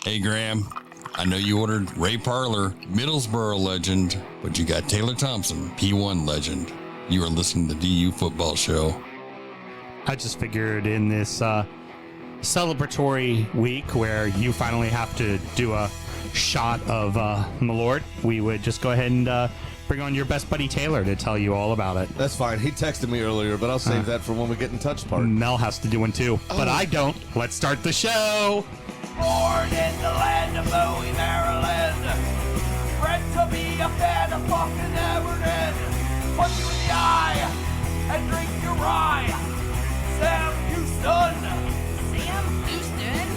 Hey, Graham, I know you ordered Ray Parler, Middlesbrough legend, but you got Taylor Thompson, P1 legend. You are listening to the DU Football Show. I just figured in this celebratory week where you finally have to do a shot of Malort, we would just go ahead and bring on your best buddy Taylor to tell you all about it. That's fine. He texted me earlier, but I'll save that for when we get in touch part. Mel has to do one too, but I don't. Let's start the show. Born in the land of Bowie, Maryland. Bred to be a fan of fucking Everton. Punch you in the eye and drink your rye. Sam Houston. Sam Houston?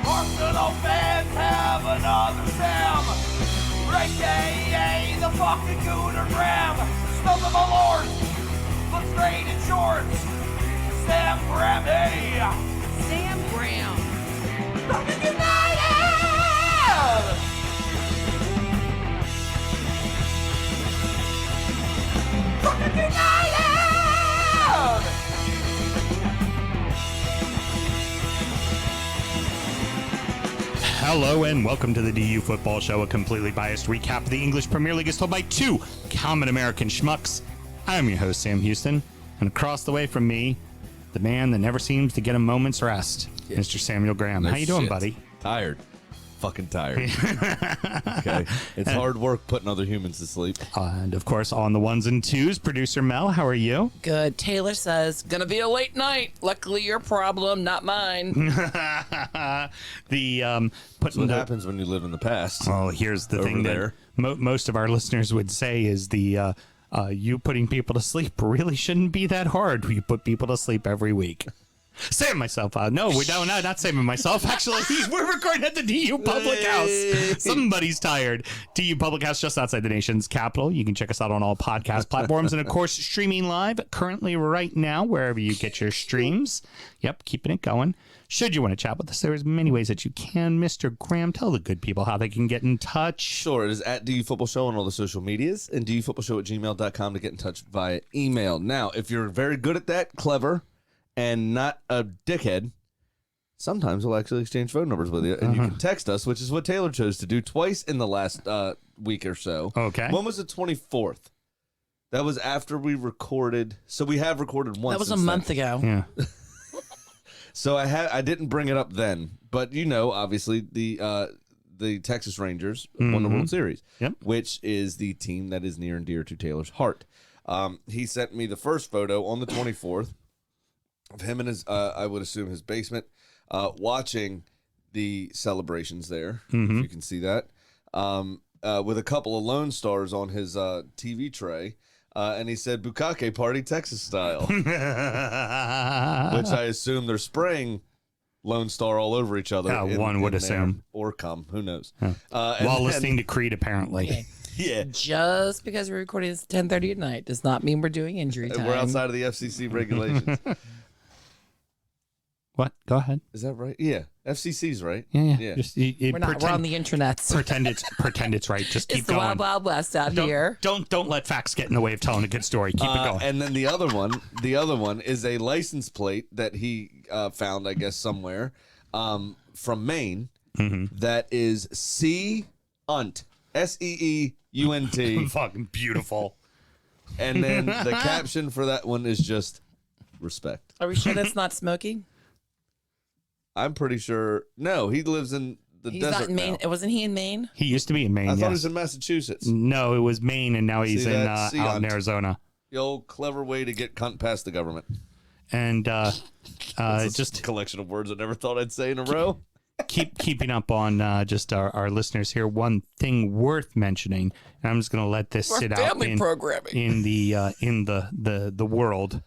Arsenal fans have another Sam. AKA the fucking Gooner Graham. Snub the Malort. Looks great in shorts. Sam Graham, hey. Sam Graham. Fucking United! Fucking United! Hello and welcome to the DU Football Show, a completely biased recap of the English Premier League is told by two common American schmucks. I'm your host, Sam Houston, and across the way from me, the man that never seems to get a moment's rest, Mr. Samuel Graham. How you doing, buddy? Tired. Fucking tired. Okay. It's hard work putting other humans to sleep. And of course, on the ones and twos, producer Mel, how are you? Good. Taylor says, gonna be a late night. Luckily, your problem, not mine. The That's putting what the happens when you live in the past. oh, here's the Over thing there. that most of our listeners would say is the you putting people to sleep really shouldn't be that hard. You put people to sleep every week. Saving myself. No, not saving myself. Actually, we're recording at the DU Public House. Somebody's tired. DU Public House, just outside the nation's capital. You can check us out on all podcast platforms and, of course, streaming live currently right now, wherever you get your streams. Yep, keeping it going. Should you want to chat with us, there's many ways that you can. Mr. Graham, tell the good people how they can get in touch. Sure, it is at DU Football Show on all the social medias and dufootballshow@gmail.com to get in touch via email. Now, if you're very good at that, clever, and not a dickhead, sometimes we'll actually exchange phone numbers with you, and you can text us, which is what Taylor chose to do twice in the last week or so. Okay. When was the 24th? That was after we recorded. So we have recorded once. That was a since month then. ago. Yeah. So I didn't bring it up then, but obviously the Texas Rangers won the World Series, Yep. which is the team that is near and dear to Taylor's heart. He sent me the first photo on the 24th of him in his, I would assume his basement, watching the celebrations there, if you can see that, with a couple of Lone Stars on his TV tray. And he said, Bukake party, Texas style, which I assume they're spraying Lone Star all over each other. One would assume. Or cum, who knows? While listening to Creed, apparently. Yeah. Just because we're recording this at 10:30 at night does not mean we're doing injury time. We're outside of the FCC regulations. What? Go ahead. Is that right? Yeah. FCC's right. Yeah. Just, We're on the internets. pretend it's right. Just keep It's the going. wild, wild west out here. Don't let facts get in the way of telling a good story. Keep it going. And then the other one is a license plate that he found, I guess, somewhere from Maine that is Sea-Unt. SEEUNT. Fucking beautiful. And then the caption for that one is just respect. Are we sure that's not Smokey? I'm pretty sure. No, he lives in the He's desert not in Maine. now. Wasn't he in Maine? He used to be in Maine. I thought yes. he was in Massachusetts. No, it was Maine, and now he's See in that? out in Sea-Unt. Arizona. The old clever way to get cunt past the government. And It's just a collection of words I never thought I'd say in a row. keeping up on just our listeners here. One thing worth mentioning, and I'm just going to let this We're sit out family programming. in the world.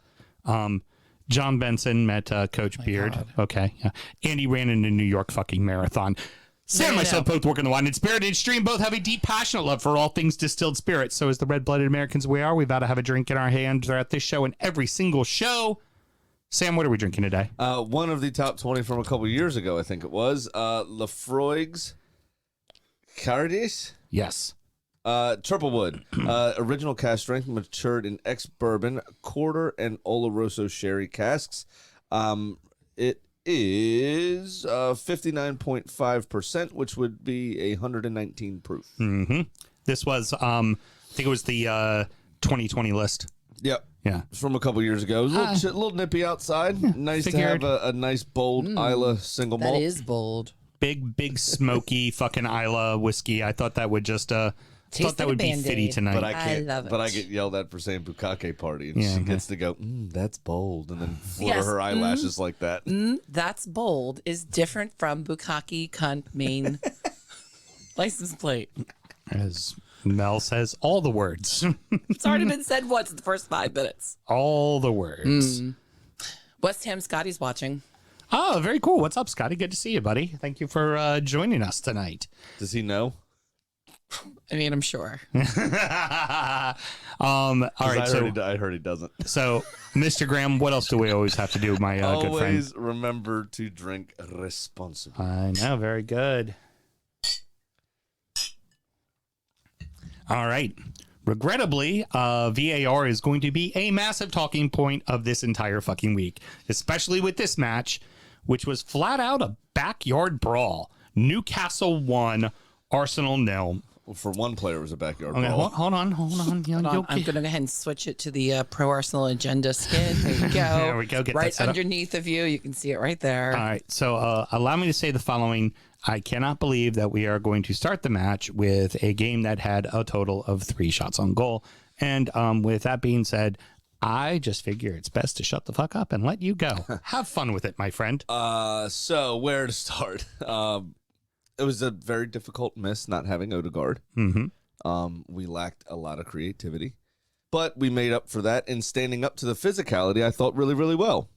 John Benson met Coach Beard. God. Okay, yeah. And he ran in a New York fucking marathon. Sam and myself both work in the wine and spirit industry and both have a deep, passionate love for all things distilled spirits. So as the red-blooded Americans we are, we've got to have a drink in our hand throughout this show and every single show. Sam, what are we drinking today? One of the top 20 from a couple years ago, I think it was. Laphriog's Cardis. Yes. Triple wood. Original cask strength, matured in ex-bourbon, quarter and Oloroso sherry casks. It is 59.5%, which would be 119 proof. Mm-hmm. This was, I think it was the 2020 list. Yep. Yeah. It's from a couple years ago. It was a little nippy outside. Nice figured. to have a nice, bold Isla single malt. That is bold. Big smoky fucking Isla whiskey. I thought that would just thought that would be fitty tonight. But I can't. love it. But I get yelled at for saying bukkake party, and Yeah, she gets to go, that's bold, and then flutter Yes, her eyelashes like that. That's bold is different from bukkake cunt main license plate. As Mel says, all the words. It's already been said once in the first 5 minutes. All the words. West Ham Scotty's watching. Oh, very cool. What's up, Scotty? Good to see you, buddy. Thank you for joining us tonight. Does he know? I mean, I'm sure. All right, I heard he doesn't. so Mr. Graham, what else do we always have to do, my good friend? Always remember to drink responsibly. I know, very good. All right. Regrettably, VAR is going to be a massive talking point of this entire fucking week, especially with this match, which was flat out a backyard brawl. Newcastle 1, Arsenal 0. Well, for one player, it was a backyard Okay, brawl. hold on. Hold on, I'm going to go ahead and switch it to the Pro Arsenal Agenda skin. There you go. There we go. Get that right set up. underneath of you. You can see it right there. All right. So allow me to say the following. I cannot believe that we are going to start the match with a game that had a total of 3 shots on goal. And with that being said, I just figure it's best to shut the fuck up and let you go. Have fun with it, my friend. So where to start? It was a very difficult miss not having Odegaard. Mm-hmm. We lacked a lot of creativity, but we made up for that in standing up to the physicality. I thought really, really well.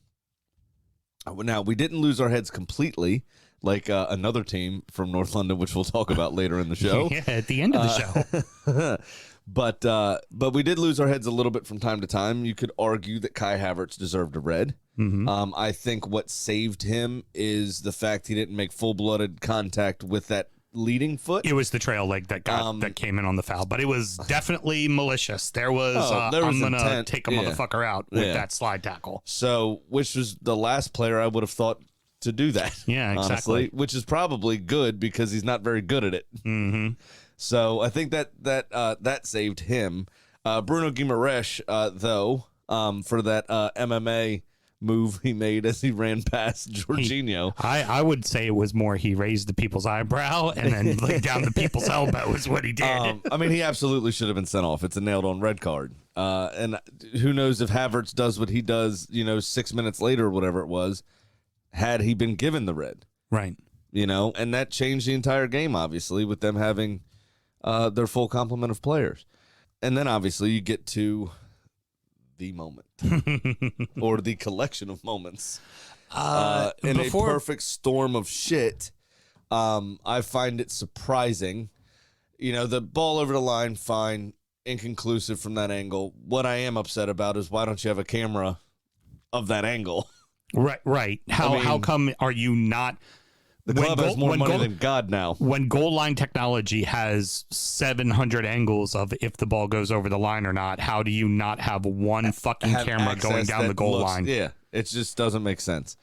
Now we didn't lose our heads completely, like another team from North London, which we'll talk about later in the show. Yeah, at the end of the show. But we did lose our heads a little bit from time to time. You could argue that Kai Havertz deserved a red. Mm-hmm. I think what saved him is the fact he didn't make full-blooded contact with that leading foot. It was the trail leg that that came in on the foul, but it was definitely malicious. There was, there was I'm going to intent. take a Yeah. motherfucker out with Yeah. that slide tackle. So, which was the last player I would have thought to do that. Yeah, exactly. Honestly, which is probably good because he's not very good at it. Mm-hmm. So I think that saved him. Bruno Guimaraes, though, for that MMA move he made as he ran past Jorginho. I would say it was more he raised the people's eyebrow and then laid down the people's elbow is what he did. I mean, he absolutely should have been sent off. It's a nailed-on red card. And who knows if Havertz does what he does, 6 minutes later or whatever it was, had he been given the red. Right. And that changed the entire game, obviously, with them having their full complement of players. And then, obviously, you get to the moment or the collection of moments. In a perfect storm of shit, I find it surprising. The ball over the line, fine, inconclusive from that angle. What I am upset about is why don't you have a camera of that angle? Right. How come are you not? The club has more money than God now. When goal line technology has 700 angles of if the ball goes over the line or not, how do you not have one fucking camera going down the goal line? Yeah, it just doesn't make sense.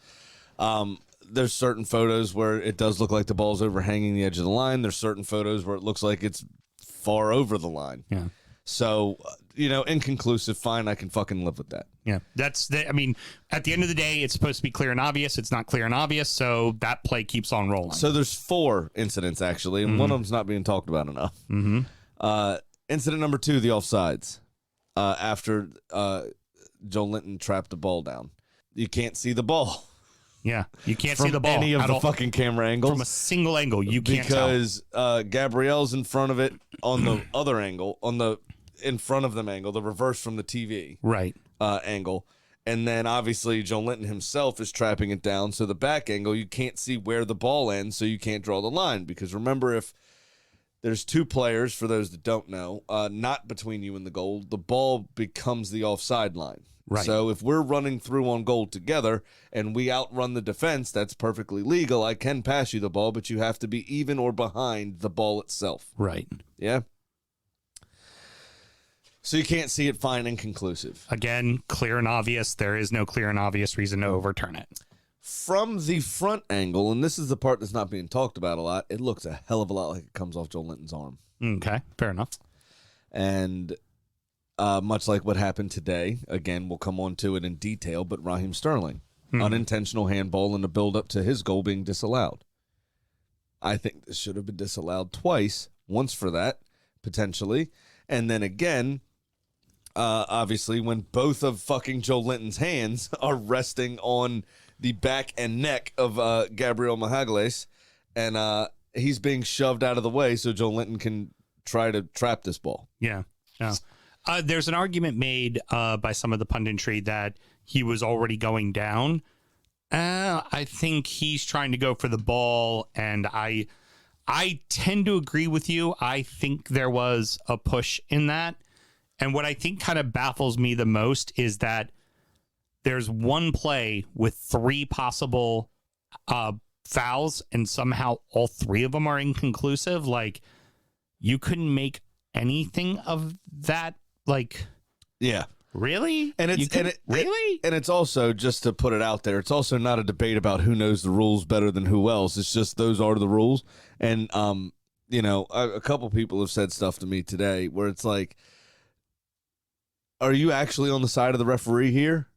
There's certain photos where it does look like the ball's overhanging the edge of the line. There's certain photos where it looks like it's far over the line. Yeah. So, inconclusive, fine, I can fucking live with that. Yeah. At the end of the day, it's supposed to be clear and obvious. It's not clear and obvious, so that play keeps on rolling. So there's 4 incidents, actually, and one of them's not being talked about enough. Mm-hmm. Incident number 2, the offsides. After Joe Linton trapped the ball down. You can't see the ball. Yeah. You can't see the From ball. any of at the all. fucking camera angles. From a single angle, you can't tell. Because Gabrielle's in front of it on the other angle, on the in front of them angle, the reverse from the TV Right. Angle. And then obviously Joe Linton himself is trapping it down. So the back angle, you can't see where the ball ends, so you can't draw the line. Because remember, if there's 2 players, for those that don't know, not between you and the goal, the ball becomes the offside line. Right. So if we're running through on goal together and we outrun the defense, that's perfectly legal. I can pass you the ball, but you have to be even or behind the ball itself. Right. Yeah? So you can't see it, fine, inconclusive. Again, clear and obvious. There is no clear and obvious reason to overturn it. From the front angle, and this is the part that's not being talked about a lot, it looks a hell of a lot like it comes off Joel Linton's arm. Okay, fair enough. And much like what happened today, again, we'll come on to it in detail, but Raheem Sterling, unintentional handball in the build-up to his goal being disallowed. I think this should have been disallowed twice, once for that, potentially, and then again, obviously, when both of fucking Joe Linton's hands are resting on the back and neck of Gabriel Magalhaes, and he's being shoved out of the way so Joe Linton can try to trap this ball. Yeah. There's an argument made by some of the punditry that he was already going down. I think he's trying to go for the ball, and I tend to agree with you. I think there was a push in that. And what I think kind of baffles me the most is that there's one play with 3 possible fouls, and somehow all 3 of them are inconclusive. Like, you couldn't make anything of that. Like, yeah, really? And really? And it's also, just to put it out there, it's also not a debate about who knows the rules better than who else. It's just those are the rules. And a couple people have said stuff to me today where it's like, are you actually on the side of the referee here,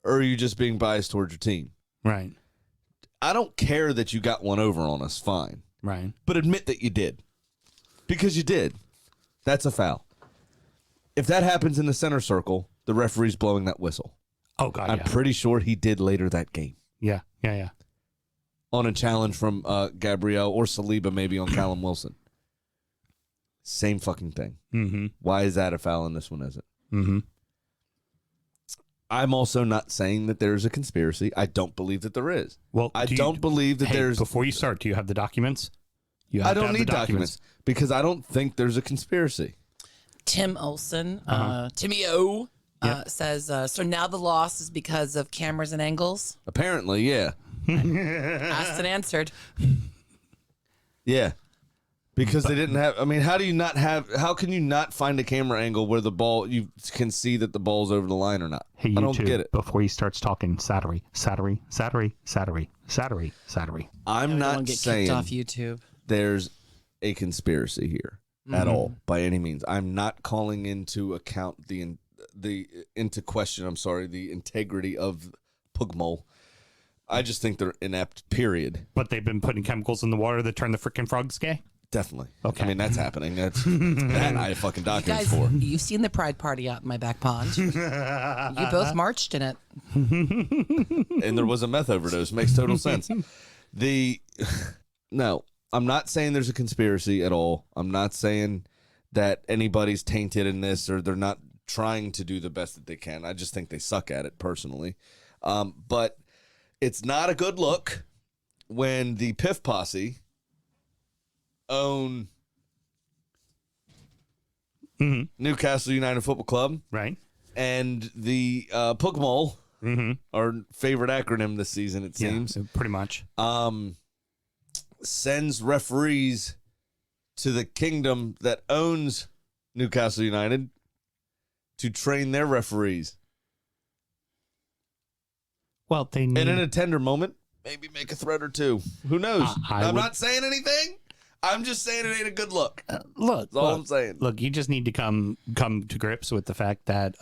or are you just being biased towards your team? Right. I don't care that you got one over on us, fine. Right. But admit that you did. Because you did. That's a foul. If that happens in the center circle, the referee's blowing that whistle. Oh, God, I'm pretty sure he did later that game. Yeah. On a challenge from Gabriel or Saliba, maybe on Callum Wilson. Same fucking thing. Mm-hmm. Why is that a foul and this one isn't? Mm-hmm. I'm also not saying that there's a conspiracy. I don't believe that there is. Well, I don't believe that there's... Before you start, do you have the documents? I don't need documents because I don't think there's a conspiracy. Tim Olson, Timmy O, says, so now the loss is because of cameras and angles? Apparently, yeah. Asked and answered. Yeah. Because they didn't have... I mean, how can you not find a camera angle where the ball... You can see that the ball's over the line or not? Hey, I don't get it. Before he starts talking, Sattery. I'm not get saying kicked off YouTube. There's a conspiracy here at all, by any means. I'm not calling into account the integrity of Pugmole. I just think they're inept, period. But they've been putting chemicals in the water that turn the freaking frogs gay? Definitely. Okay. I mean, that's happening. That I have fucking documents Guys, for. you've seen the Pride Party out in my back pond. You both marched in it. And there was a meth overdose. Makes total sense. No, I'm not saying there's a conspiracy at all. I'm not saying that anybody's tainted in this or they're not trying to do the best that they can. I just think they suck at it personally. But it's not a good look when the Piff Posse own Newcastle United Football Club. Right. And the Pugmole, our favorite acronym this season, it seems. Yeah, pretty much. Sends referees to the kingdom that owns Newcastle United to train their referees. Well, they need... And in a tender moment, maybe make a threat or two. Who knows? I'm not saying anything. I'm just saying it ain't a good look. That's all I'm saying. Look, you just need to come to grips with the fact that,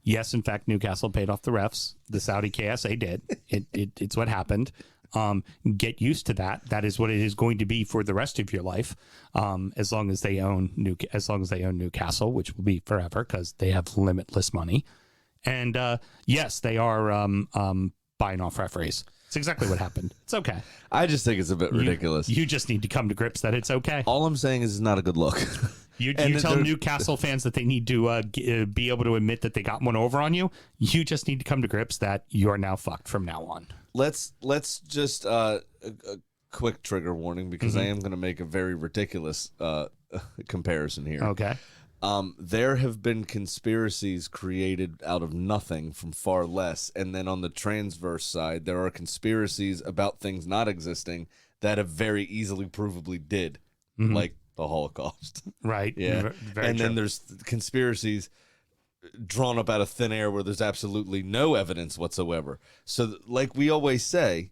yes, in fact, Newcastle paid off the refs. The Saudi KSA did. It's what happened. Get used to that. That is what it is going to be for the rest of your life, as long as they own Newcastle, which will be forever because they have limitless money. And yes, they are buying off referees. It's exactly what happened. It's okay. I just think it's a bit ridiculous. You just need to come to grips that it's okay. All I'm saying is it's not a good look. You tell Newcastle fans that they need to be able to admit that they got one over on you. You just need to come to grips that you are now fucked from now on. Let's just a quick trigger warning because I am going to make a very ridiculous comparison here. Okay. There have been conspiracies created out of nothing from far less, and then on the transverse side, there are conspiracies about things not existing that have very easily provably did, like the Holocaust. Right. Yeah. Very and true. then there's conspiracies drawn up out of thin air where there's absolutely no evidence whatsoever. So, like we always say,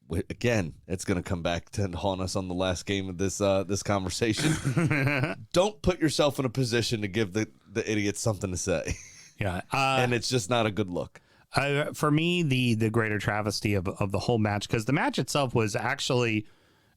again, it's going to come back to haunt us on the last game of this conversation. Don't put yourself in a position to give the idiots something to say. Yeah. And it's just not a good look. For me, the greater travesty of the whole match, because the match itself was actually,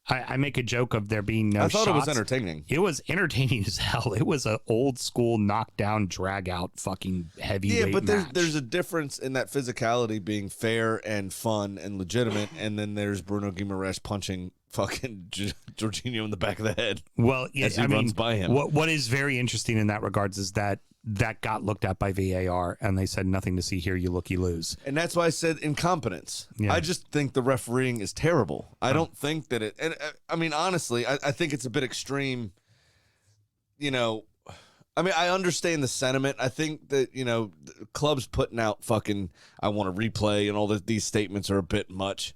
I make a joke of there being no I thought shots. it was entertaining. It was entertaining as hell. It was an old school knockdown, drag out, fucking heavyweight Yeah, but match. there's a difference in that physicality being fair and fun and legitimate, and then there's Bruno Guimaraes punching fucking Jorginho in the back of the head. Well, yeah, as he runs by him. What is very interesting in that regards is that got looked at by VAR, and they said nothing to see here. You look, you lose. And that's why I said incompetence. Yeah. I just think the refereeing is terrible. I don't think that it. And I mean, honestly, I think it's a bit extreme. You know, I mean, I understand the sentiment. I think that clubs putting out fucking I want to replay and all these statements are a bit much.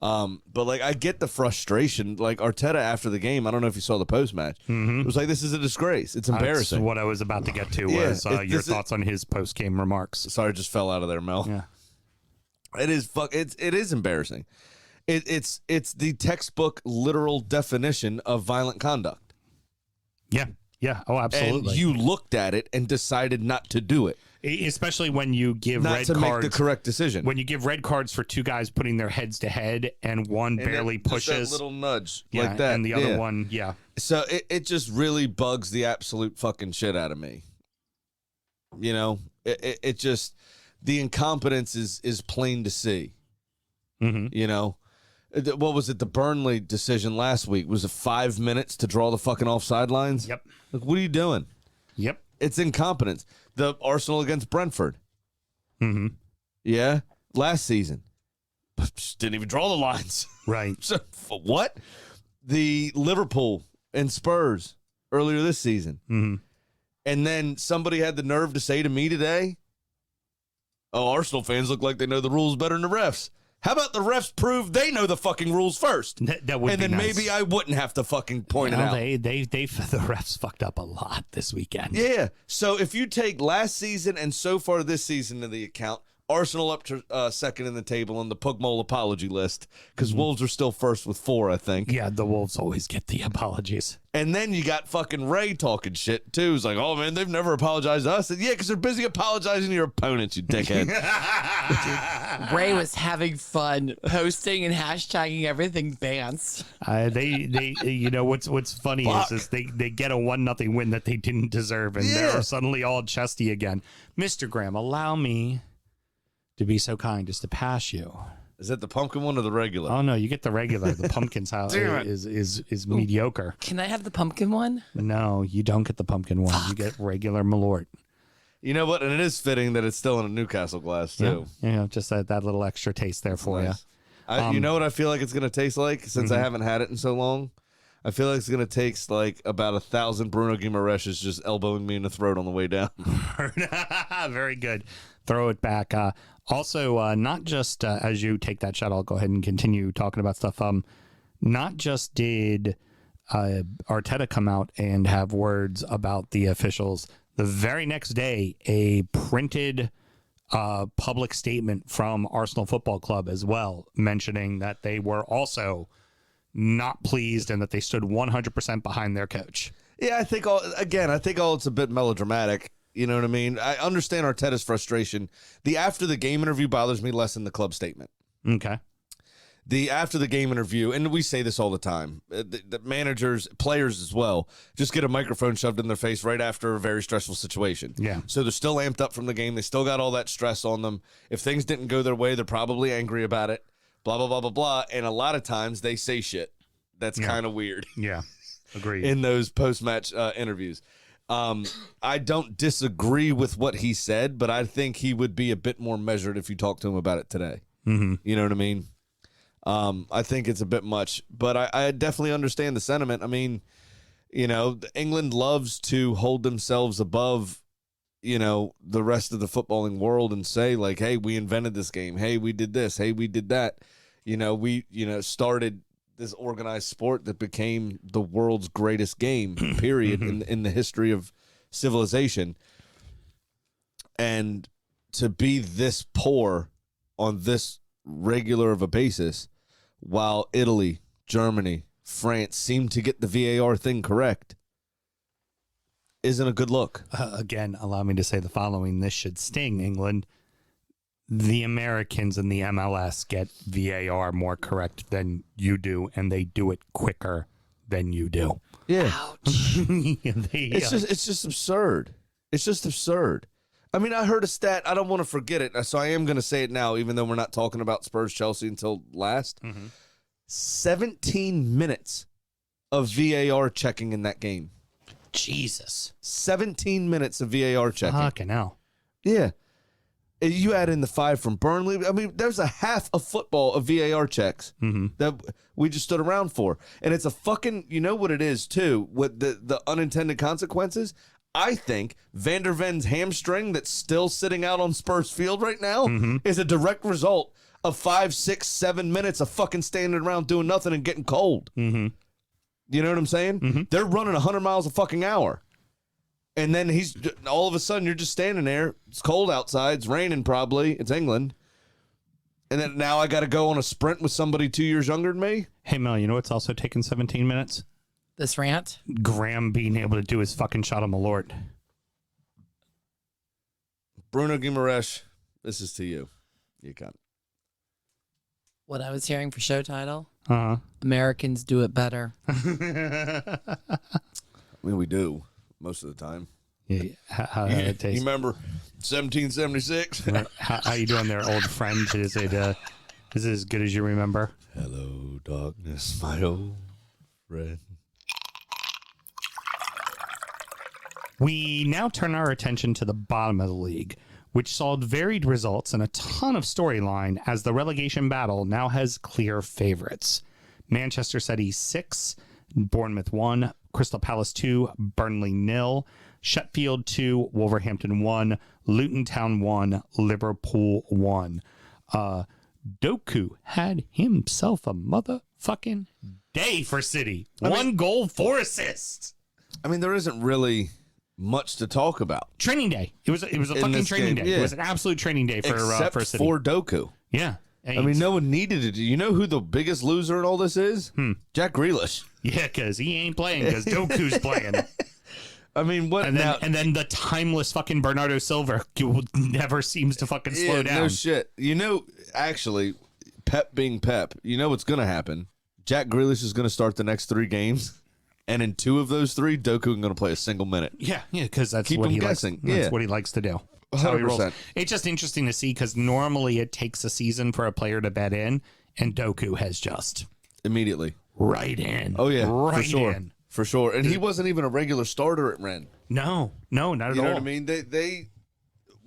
But like I get the frustration. Like Arteta after the game, I don't know if you saw the post match. It was like, this is a disgrace. It's embarrassing. That's what I was about to get to Yeah, was your thoughts on his post game remarks. Sorry, just fell out of there, Mel. Yeah. It is embarrassing. It's the textbook literal definition of violent conduct. Yeah. Yeah. Oh, absolutely. And you looked at it and decided not to do it. Especially when you give Not red to cards. make the correct decision. When you give red cards for two guys putting their heads to head and one And barely just pushes. that little nudge Yeah, like that. and the other one, yeah. So it just really bugs the absolute fucking shit out of me. You know, it just, the incompetence is plain to see. Mm-hmm. You know, what was it? The Burnley decision last week was it 5 minutes to draw the fucking offside lines? Yep. Like, what are you doing? Yep. It's incompetence. The Arsenal against Brentford. Mm-hmm. Yeah, last season. Just didn't even draw the lines. Right. So, for what? The Liverpool and Spurs earlier this season. Mm-hmm. And then somebody had the nerve to say to me today, oh, Arsenal fans look like they know the rules better than the refs. How about the refs prove they know the fucking rules first? That would and be then nice. maybe I wouldn't have to fucking point it out. They the refs fucked up a lot this weekend. Yeah. So if you take last season and so far this season into the account, Arsenal up to second in the table on the Pugmole apology list because Wolves are still first with 4, I think. Yeah, the Wolves always get the apologies. And then you got fucking Ray talking shit, too. He's like, oh, man, they've never apologized to us. And, yeah, because they're busy apologizing to your opponents, you dickhead. Ray was having fun posting and hashtagging everything Bance. They you know what's funny is they get a 1-0 win that they didn't deserve, and they're suddenly all chesty again. Mr. Graham, allow me to be so kind as to pass you. Is that the pumpkin one or the regular? Oh no, you get the regular. The pumpkin's how is mediocre. Can I have the pumpkin one? No, you don't get the pumpkin one. You get regular Malort. You know what? And it is fitting that it's still in a Newcastle glass, too. Yeah, just that little extra taste there for Nice. you. You know what I feel like it's going to taste like since I haven't had it in so long? I feel like it's going to taste like about 1,000 Bruno Guimaraes just elbowing me in the throat on the way down. Very good. Throw it back. Also, not just as you take that shot, I'll go ahead and continue talking about stuff. Not just did Arteta come out and have words about the officials, the very next day, a printed public statement from Arsenal Football Club as well, mentioning that they were also not pleased and that they stood 100% behind their coach. Yeah, I think all it's a bit melodramatic. You know what I mean? I understand Arteta's frustration. The after the game interview bothers me less than the club statement. Okay. The after the game interview, and we say this all the time, the managers, players as well, just get a microphone shoved in their face right after a very stressful situation. Yeah. So they're still amped up from the game. They still got all that stress on them. If things didn't go their way, they're probably angry about it. Blah, blah, blah, blah, blah. And a lot of times they say shit that's kind of weird. Yeah. Agreed. In those post-match interviews. I don't disagree with what he said, but I think he would be a bit more measured if you talk to him about it today. Mm-hmm. You know what I mean? I think it's a bit much, but I definitely understand the sentiment. I mean, you know, England loves to hold themselves above, you know, the rest of the footballing world and say like, hey, we invented this game. Hey, we did this. Hey, we did that. You know, we, started this organized sport that became the world's greatest game, period, in the history of civilization. And to be this poor on this regular of a basis, while Italy, Germany, France seem to get the VAR thing correct, isn't a good look. Again, allow me to say the following. This should sting, England. The Americans and the MLS get VAR more correct than you do, and they do it quicker than you do. Yeah. They, It's just absurd. It's just absurd. I mean, I heard a stat. I don't want to forget it, so I am going to say it now, even though we're not talking about Spurs-Chelsea until last. 17 minutes of VAR checking in that game. Jesus. 17 minutes of VAR checking. Fucking hell. Yeah. You add in the 5 from Burnley. I mean, there's a half of football of VAR checks that we just stood around for. And it's a fucking, you know what it is, too, with the unintended consequences? I think Van der Ven's hamstring that's still sitting out on Spurs Field right now is a direct result of 5, 6, 7 minutes of fucking standing around doing nothing and getting cold. You know what I'm saying? They're running 100 miles a fucking hour. And then all of a sudden, you're just standing there. It's cold outside. It's raining probably. It's England. And then now I got to go on a sprint with somebody 2 years younger than me. Hey, Mel, you know what's also taking 17 minutes? This rant? Graham being able to do his fucking shot of Malort. Bruno Guimaraes, this is to you. You got it. What I was hearing for show title? Uh-huh. Americans do it better. I mean, we do most of the time. Yeah, how it tastes. You remember 1776? How you doing there, old friend? Is it as good as you remember? Hello, darkness, my old friend. We now turn our attention to the bottom of the league, which saw varied results and a ton of storyline as the relegation battle now has clear favorites. Manchester City 6, Bournemouth 1, Crystal Palace 2, Burnley 0, Sheffield 2, Wolverhampton 1, Luton Town 1, Liverpool 1. Doku had himself a motherfucking day for City. One goal, 4 assists. I mean, there isn't really much to talk about. Training day. It was a fucking training game, day. yeah. It was an absolute training day for City. For Doku. Yeah. I mean, no one needed it. You know who the biggest loser in all this is? Jack Grealish. Yeah, because he ain't playing because Doku's playing. I mean, what? And then the timeless fucking Bernardo Silva never seems to fucking slow down. No shit. You know, actually, Pep being Pep, you know what's going to happen? Jack Grealish is going to start the next 3 games, and in 2 of those 3, Doku is going to play a single minute. Yeah, because that's Keep what him he guessing. likes. That's what he likes to do. That's how he rolls. 100%. It's just interesting to see because normally it takes a season for a player to bet in, and Doku has just Immediately. right in. Oh, yeah. right for sure. in. For sure. And he wasn't even a regular starter at Rennes. No, not at all. You know what I mean? They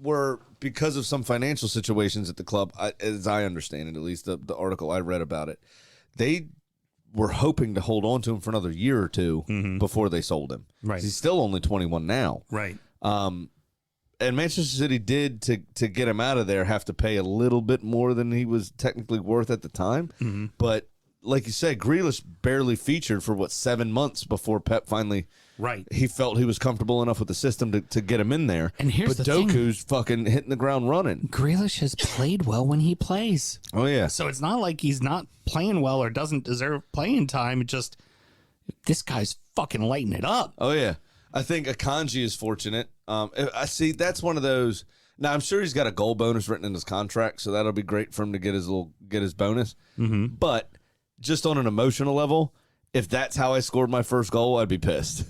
were, because of some financial situations at the club, as I understand it, at least the article I read about it, they were hoping to hold on to him for another year or 2 before they sold him. Right. He's still only 21 now. Right. And Manchester City did, to get him out of there, have to pay a little bit more than he was technically worth at the time. But like you said, Grealish barely featured for, 7 months before Pep finally... Right. He felt he was comfortable enough with the system to get him in there. And here's but the thing. Doku's fucking hitting the ground running. Grealish has played well when he plays. Oh, yeah. So it's not like he's not playing well or doesn't deserve playing time. It just, this guy's fucking lighting it up. Oh, yeah. I think Akanji is fortunate. I see that's one of those. Now, I'm sure he's got a goal bonus written in his contract, so that'll be great for him to get his bonus. But just on an emotional level, if that's how I scored my first goal, I'd be pissed.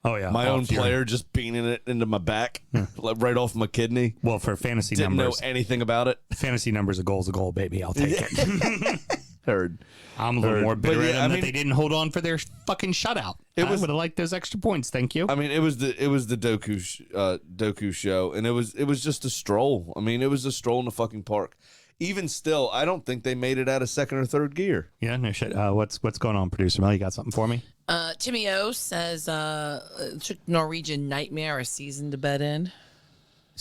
Oh, yeah. My own player just beaning it into my back, right off my kidney. Well, for fantasy Didn't numbers. know anything about it. Fantasy numbers, a goal's a goal, baby. I'll take it. Heard. I'm a little more bitter But yeah, at them I that mean- they didn't hold on for their fucking shutout. I would have liked those extra points. Thank you. I mean, it was the Doku show, and it was just a stroll. I mean, it was a stroll in the fucking park. Even still, I don't think they made it out of second or third gear. Yeah, no shit. What's going on, producer Mel? You got something for me? Timmy O says it took Norwegian Nightmare a season to bet in.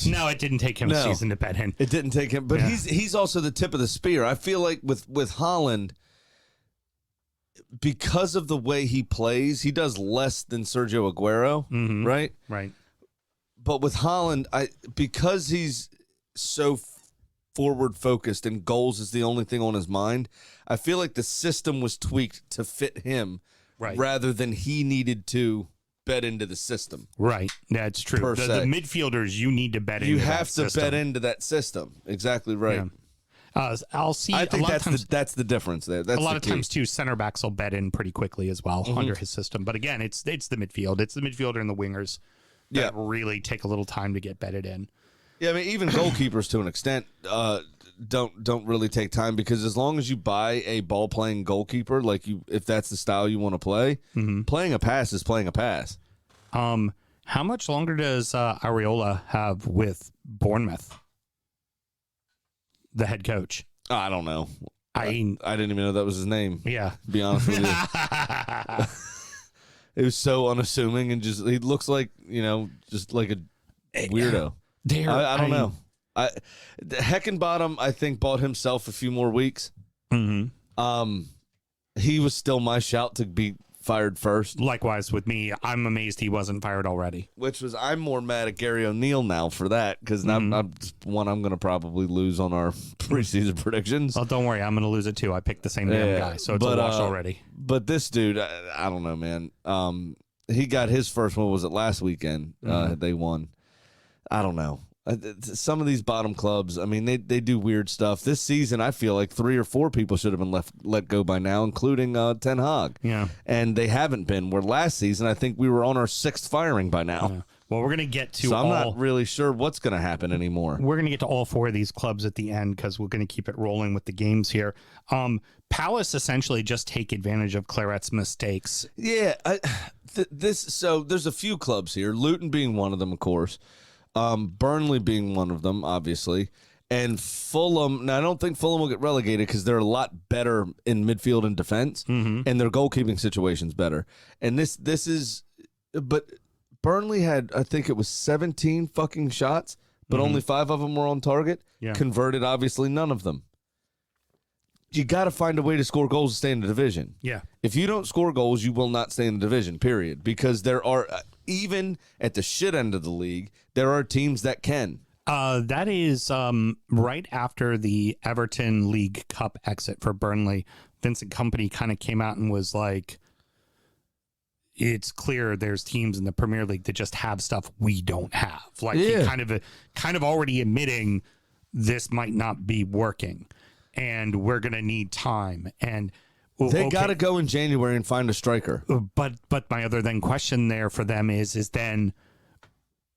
No, it didn't take him a season to bet in. It didn't take him, but Yeah. he's also the tip of the spear. I feel like with Haaland, because of the way he plays, he does less than Sergio Aguero, right? Right. But with Haaland, because he's so forward focused and goals is the only thing on his mind, I feel like the system was tweaked to fit him rather than he needed to bet into the system. Right. That's true. The midfielders, you need to bet into. You have to bet into that system. Exactly right. Yeah. I'll see. I think that's the difference there. That's a lot of times too. Center backs will bet in pretty quickly as well under his system. But again, it's the midfield. It's the midfielder and the wingers that really take a little time to get betted in. Yeah, I mean, even goalkeepers to an extent don't really take time, because as long as you buy a ball playing goalkeeper, like if that's the style you want to play, playing a pass is playing a pass. How much longer does Areola have with Bournemouth? The head coach. I don't know. I didn't even know that was his name. Yeah. To be honest with you. It was so unassuming, and he looks like, just like a weirdo. I don't know. Heckenbottom, I think, bought himself a few more weeks. Mm-hmm. He was still my shout to be fired first. Likewise with me. I'm amazed he wasn't fired already. I'm more mad at Gary O'Neill now for that, because I'm going to probably lose on our preseason predictions. Oh, don't worry. I'm going to lose it too. I picked the same damn guy, so it's a wash already. But this dude, I don't know, man. He got his first one, was it last weekend? They won. I don't know. Some of these bottom clubs, I mean, they do weird stuff. This season, I feel like 3 or 4 people should have been let go by now, including Ten Hag. Yeah. And they haven't been. Where last season, I think we were on our 6th firing by now. Yeah. Well, we're going to get to So I'm not really sure what's going to happen anymore. We're going to get to all 4 of these clubs at the end, because we're going to keep it rolling with the games here. Palace essentially just take advantage of Claret's mistakes. Yeah. So there's a few clubs here, Luton being one of them, of course. Burnley being one of them, obviously, and Fulham. Now, I don't think Fulham will get relegated because they're a lot better in midfield and defense, and their goalkeeping situation's better. And this is, but Burnley had, I think it was 17 fucking shots, but only 5 of them were on target. Yeah. Converted, obviously, none of them. You got to find a way to score goals to stay in the division. Yeah. If you don't score goals, you will not stay in the division, period. Because there are, even at the shit end of the league, there are teams that can. That is right after the Everton League Cup exit for Burnley. Vincent Kompany kind of came out and was like, it's clear there's teams in the Premier League that just have stuff we don't have. Like, he kind of already admitting this might not be working, and we're going to need time. And they got to go in January and find a striker. But my other then question there for them is then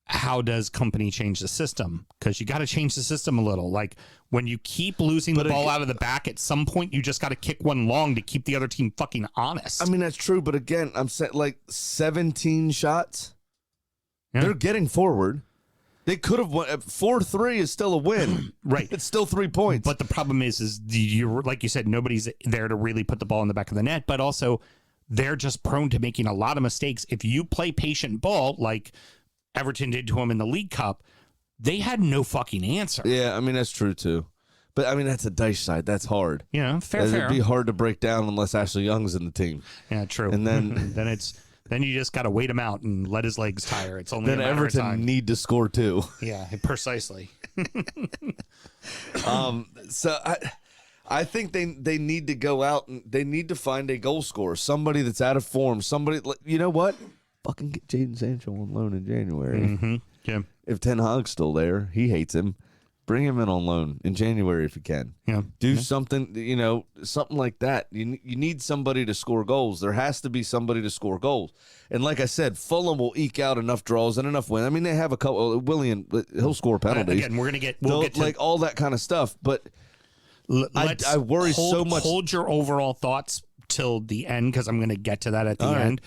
how does Kompany change the system? Because you got to change the system a little. Like, when you keep losing the ball out of the back, at some point you just got to kick one long to keep the other team fucking honest. I mean, that's true. But again, I'm saying, like, 17 shots. Yeah. They're getting forward. They could have won. 4-3 is still a win. Right. It's still 3 points. But the problem is you're, like you said, nobody's there to really put the ball in the back of the net. But also, they're just prone to making a lot of mistakes. If you play patient ball, like Everton did to them in the League Cup, they had no fucking answer. Yeah, I mean, that's true, too. But, I mean, that's a dice side. That's hard. Yeah, fair. It'd be hard to break down unless Ashley Young's in the team. Yeah, true. And then then you just got to wait him out and let his legs tire. It's only then a matter Everton of time. Need to score too. Yeah, precisely. So I think they need to go out and they need to find a goal scorer, somebody that's out of form, somebody. You know what? Fucking get Jadon Sancho on loan in January. Mm-hmm. Yeah. If Ten Hag's still there, he hates him. Bring him in on loan in January if you can. Yeah. Do something, something like that. You need somebody to score goals. There has to be somebody to score goals. And like I said, Fulham will eke out enough draws and enough wins. I mean, they have a couple. Willian, he'll score penalties. Again, we'll get to like all that kind of stuff. But I worry so much. Hold your overall thoughts till the end, because I'm going to get to that at the end.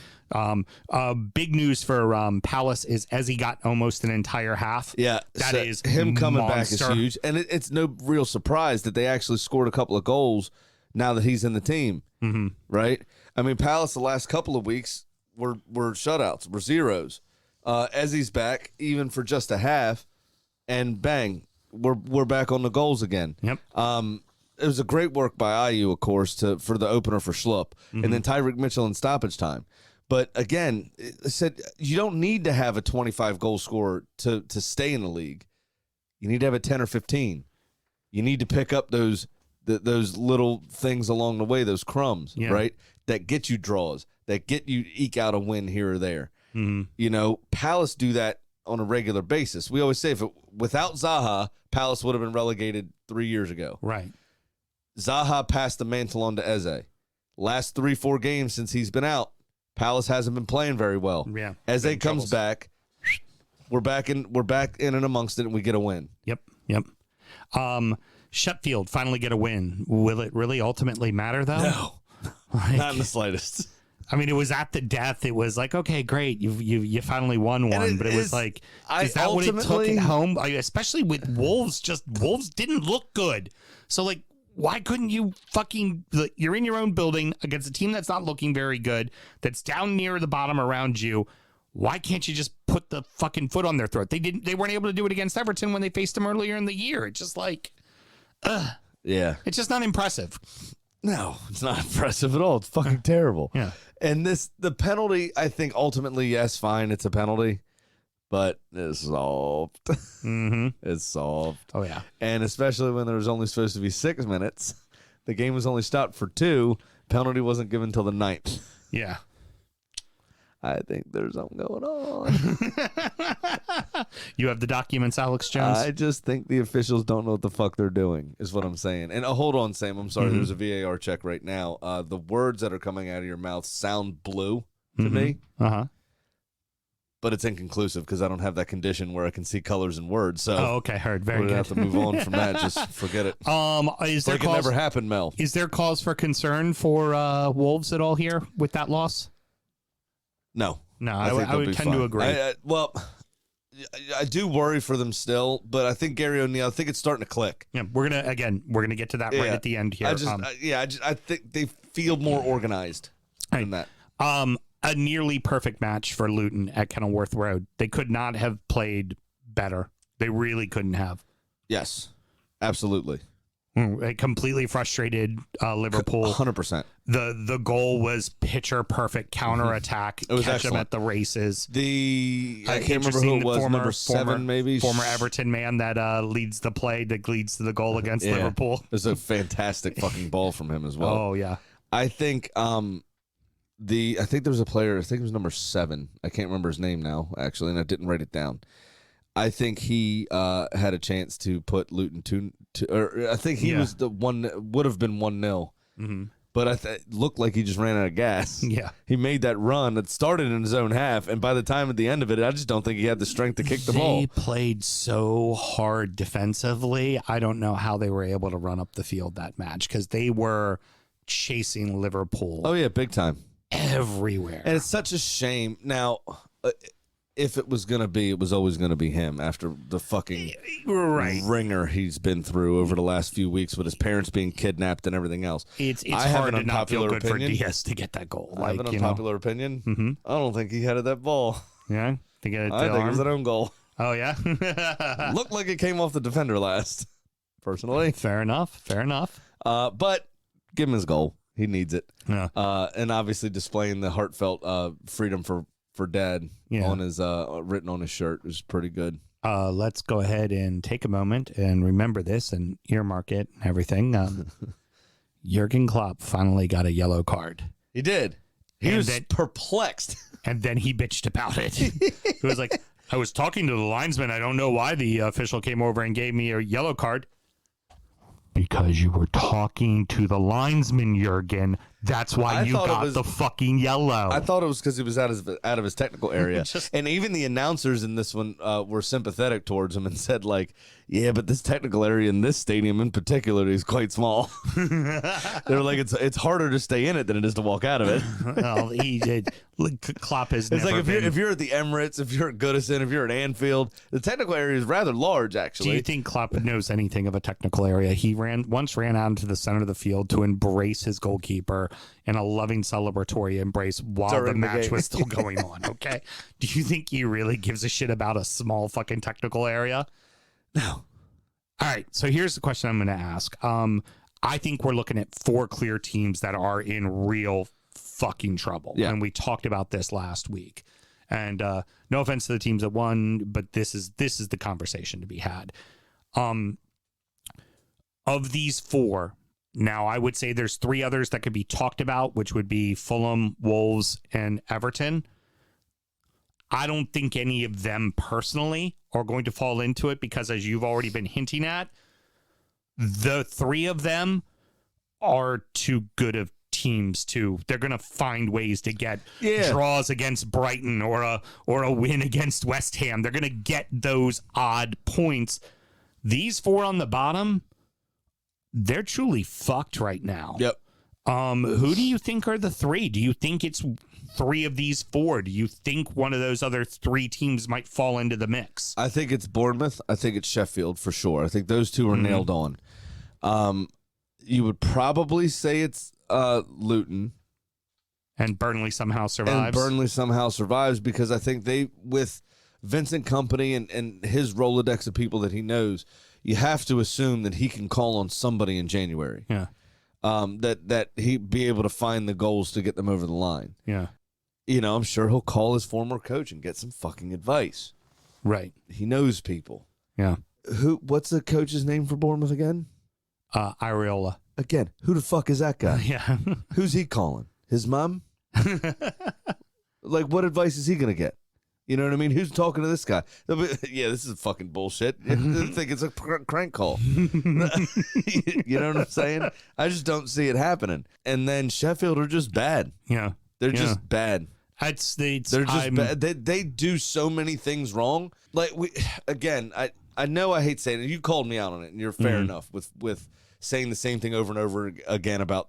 Big news for Palace is Eze got almost an entire half. Yeah, that is him coming monster. back is huge, and it's no real surprise that they actually scored a couple of goals now that he's in the team. Mm-hmm. Right? I mean, Palace the last couple of weeks were shutouts, were zeros. Eze's back even for just a half, and bang, we're back on the goals again. Yep. It was a great work by IU, of course, for the opener for Schlupp, and then Tyreek Mitchell in stoppage time. But again, I said you don't need to have a 25 goal scorer to stay in the league. You need to have a 10 or 15. You need to pick up those little things along the way, those crumbs, right? That get you draws, that get you eke out a win here or there. Mm-hmm. Palace do that on a regular basis. We always say without Zaha, Palace would have been relegated 3 years ago. Right. Zaha passed the mantle on to Eze. Last 3-4 games since he's been out, Palace hasn't been playing very well. Yeah. Eze comes back. We're back in and amongst it, and we get a win. Yep. Sheffield finally get a win. Will it really ultimately matter, though? No. Not in the slightest. I mean, it was at the death. It was like, okay, great, you finally won one, but it was like, is that what it took at home? Especially with Wolves, Wolves didn't look good. So like, why couldn't you you're in your own building against a team that's not looking very good, that's down near the bottom around you. Why can't you just put the fucking foot on their throat? They weren't able to do it against Everton when they faced them earlier in the year. It's just like, yeah, it's just not impressive. No, it's not impressive at all. It's fucking terrible. Yeah. And the penalty, I think ultimately, yes, fine, it's a penalty, but it's solved. Mm-hmm. It's solved. Oh, yeah. And especially when there was only supposed to be 6 minutes, the game was only stopped for 2. Penalty wasn't given until the 9th. Yeah. I think there's something going on. You have the documents, Alex Jones? I just think the officials don't know what the fuck they're doing, is what I'm saying. And hold on, Sam. I'm sorry. There's a VAR check right now. The words that are coming out of your mouth sound blue to me. Uh-huh. But it's inconclusive because I don't have that condition where I can see colors and words. So okay, heard. Very we're good. going to have to move on from that. Just forget it. Is there like it never happened, Mel. Is there cause for concern for Wolves at all here with that loss? No. No, I would tend to agree. I do worry for them still, but I think Gary O'Neill, I think it's starting to click. Yeah, we're gonna get to that right at the end here. I think they feel more organized than that. A nearly perfect match for Luton at Kenilworth Road. They could not have played better. They really couldn't have. Yes, absolutely. A completely frustrated Liverpool. 100%. The goal was picture perfect counterattack. It was catch excellent. them at the races. I can't remember who it was. Number 7, maybe. Former Everton man that leads the play that leads to the goal against Liverpool. It was a fantastic fucking ball from him as well. Oh yeah. I think I think there was a player. I think it was number 7. I can't remember his name now actually, and I didn't write it down. I think he had a chance to put Luton or I think he was the one that would have been 1-0. Mm-hmm. But it looked like he just ran out of gas. Yeah. He made that run that started in his own half, and by the time at the end of it, I just don't think he had the strength to kick the ball. They played so hard defensively. I don't know how they were able to run up the field that match because they were chasing Liverpool. Oh, yeah, big time. Everywhere. And it's such a shame. Now, if it was going to be, it was always going to be him after the fucking ringer he's been through over the last few weeks with his parents being kidnapped and everything else. It's hard to not feel good for Diaz to get that goal. I have an unpopular opinion. Mm-hmm. I don't think he headed that ball. Yeah? I think it was an own goal. Oh, yeah? Looked like it came off the defender last, personally. Fair enough. But give him his goal. He needs it. Yeah. And obviously displaying the heartfelt freedom for Dad on his written on his shirt is pretty good. Let's go ahead and take a moment and remember this and earmark it and everything. Jurgen Klopp finally got a yellow card. He did. He was perplexed. And then he bitched about it. He was like, I was talking to the linesman. I don't know why the official came over and gave me a yellow card. Because you were talking to the linesman, Jurgen. That's why you got the fucking yellow. I thought it was because he was out of his technical area. And even the announcers in this one were sympathetic towards him and said, like, yeah, but this technical area in this stadium in particular is quite small. They were like, it's harder to stay in it than it is to walk out of it. Well, he did. Klopp has it's never like been... if you're at the Emirates, if you're at Goodison, if you're at Anfield, the technical area is rather large, actually. Do you think Klopp knows anything of a technical area? He once ran out into the center of the field to embrace his goalkeeper in a loving celebratory embrace while the match was still going on, okay? Do you think he really gives a shit about a small fucking technical area? No. All right, so here's the question I'm going to ask. I think we're looking at 4 clear teams that are in real fucking trouble. Yeah. And we talked about this last week. And no offense to the teams that won, but this is the conversation to be had. Of these 4, now I would say there's 3 others that could be talked about, which would be Fulham, Wolves, and Everton. I don't think any of them personally are going to fall into it because, as you've already been hinting at, the 3 of them are too good of teams too. They're going to find ways to get draws against Brighton or a win against West Ham. They're going to get those odd points. These 4 on the bottom, they're truly fucked right now. Yep. Who do you think are the 3? Do you think it's 3 of these 4? Do you think one of those other 3 teams might fall into the mix? I think it's Bournemouth. I think it's Sheffield for sure. I think those 2 are nailed on. You would probably say it's Luton. And Burnley somehow survives. Because I think they, with Vincent Kompany and his Rolodex of people that he knows, you have to assume that he can call on somebody in January. Yeah. That he'd be able to find the goals to get them over the line. Yeah. You know, I'm sure he'll call his former coach and get some fucking advice. Right. He knows people. Yeah. What's the coach's name for Bournemouth again? Areola. Again, who the fuck is that guy? Yeah. Who's he calling? His mom? Like, what advice is he going to get? You know what I mean? Who's talking to this guy? Yeah, this is fucking bullshit. I think it's a crank call. You know what I'm saying? I just don't see it happening. And then Sheffield are just bad. Yeah. They're just bad. They're just bad. They do so many things wrong. Like, I know I hate saying it. You called me out on it, and you're fair enough with saying the same thing over and over again about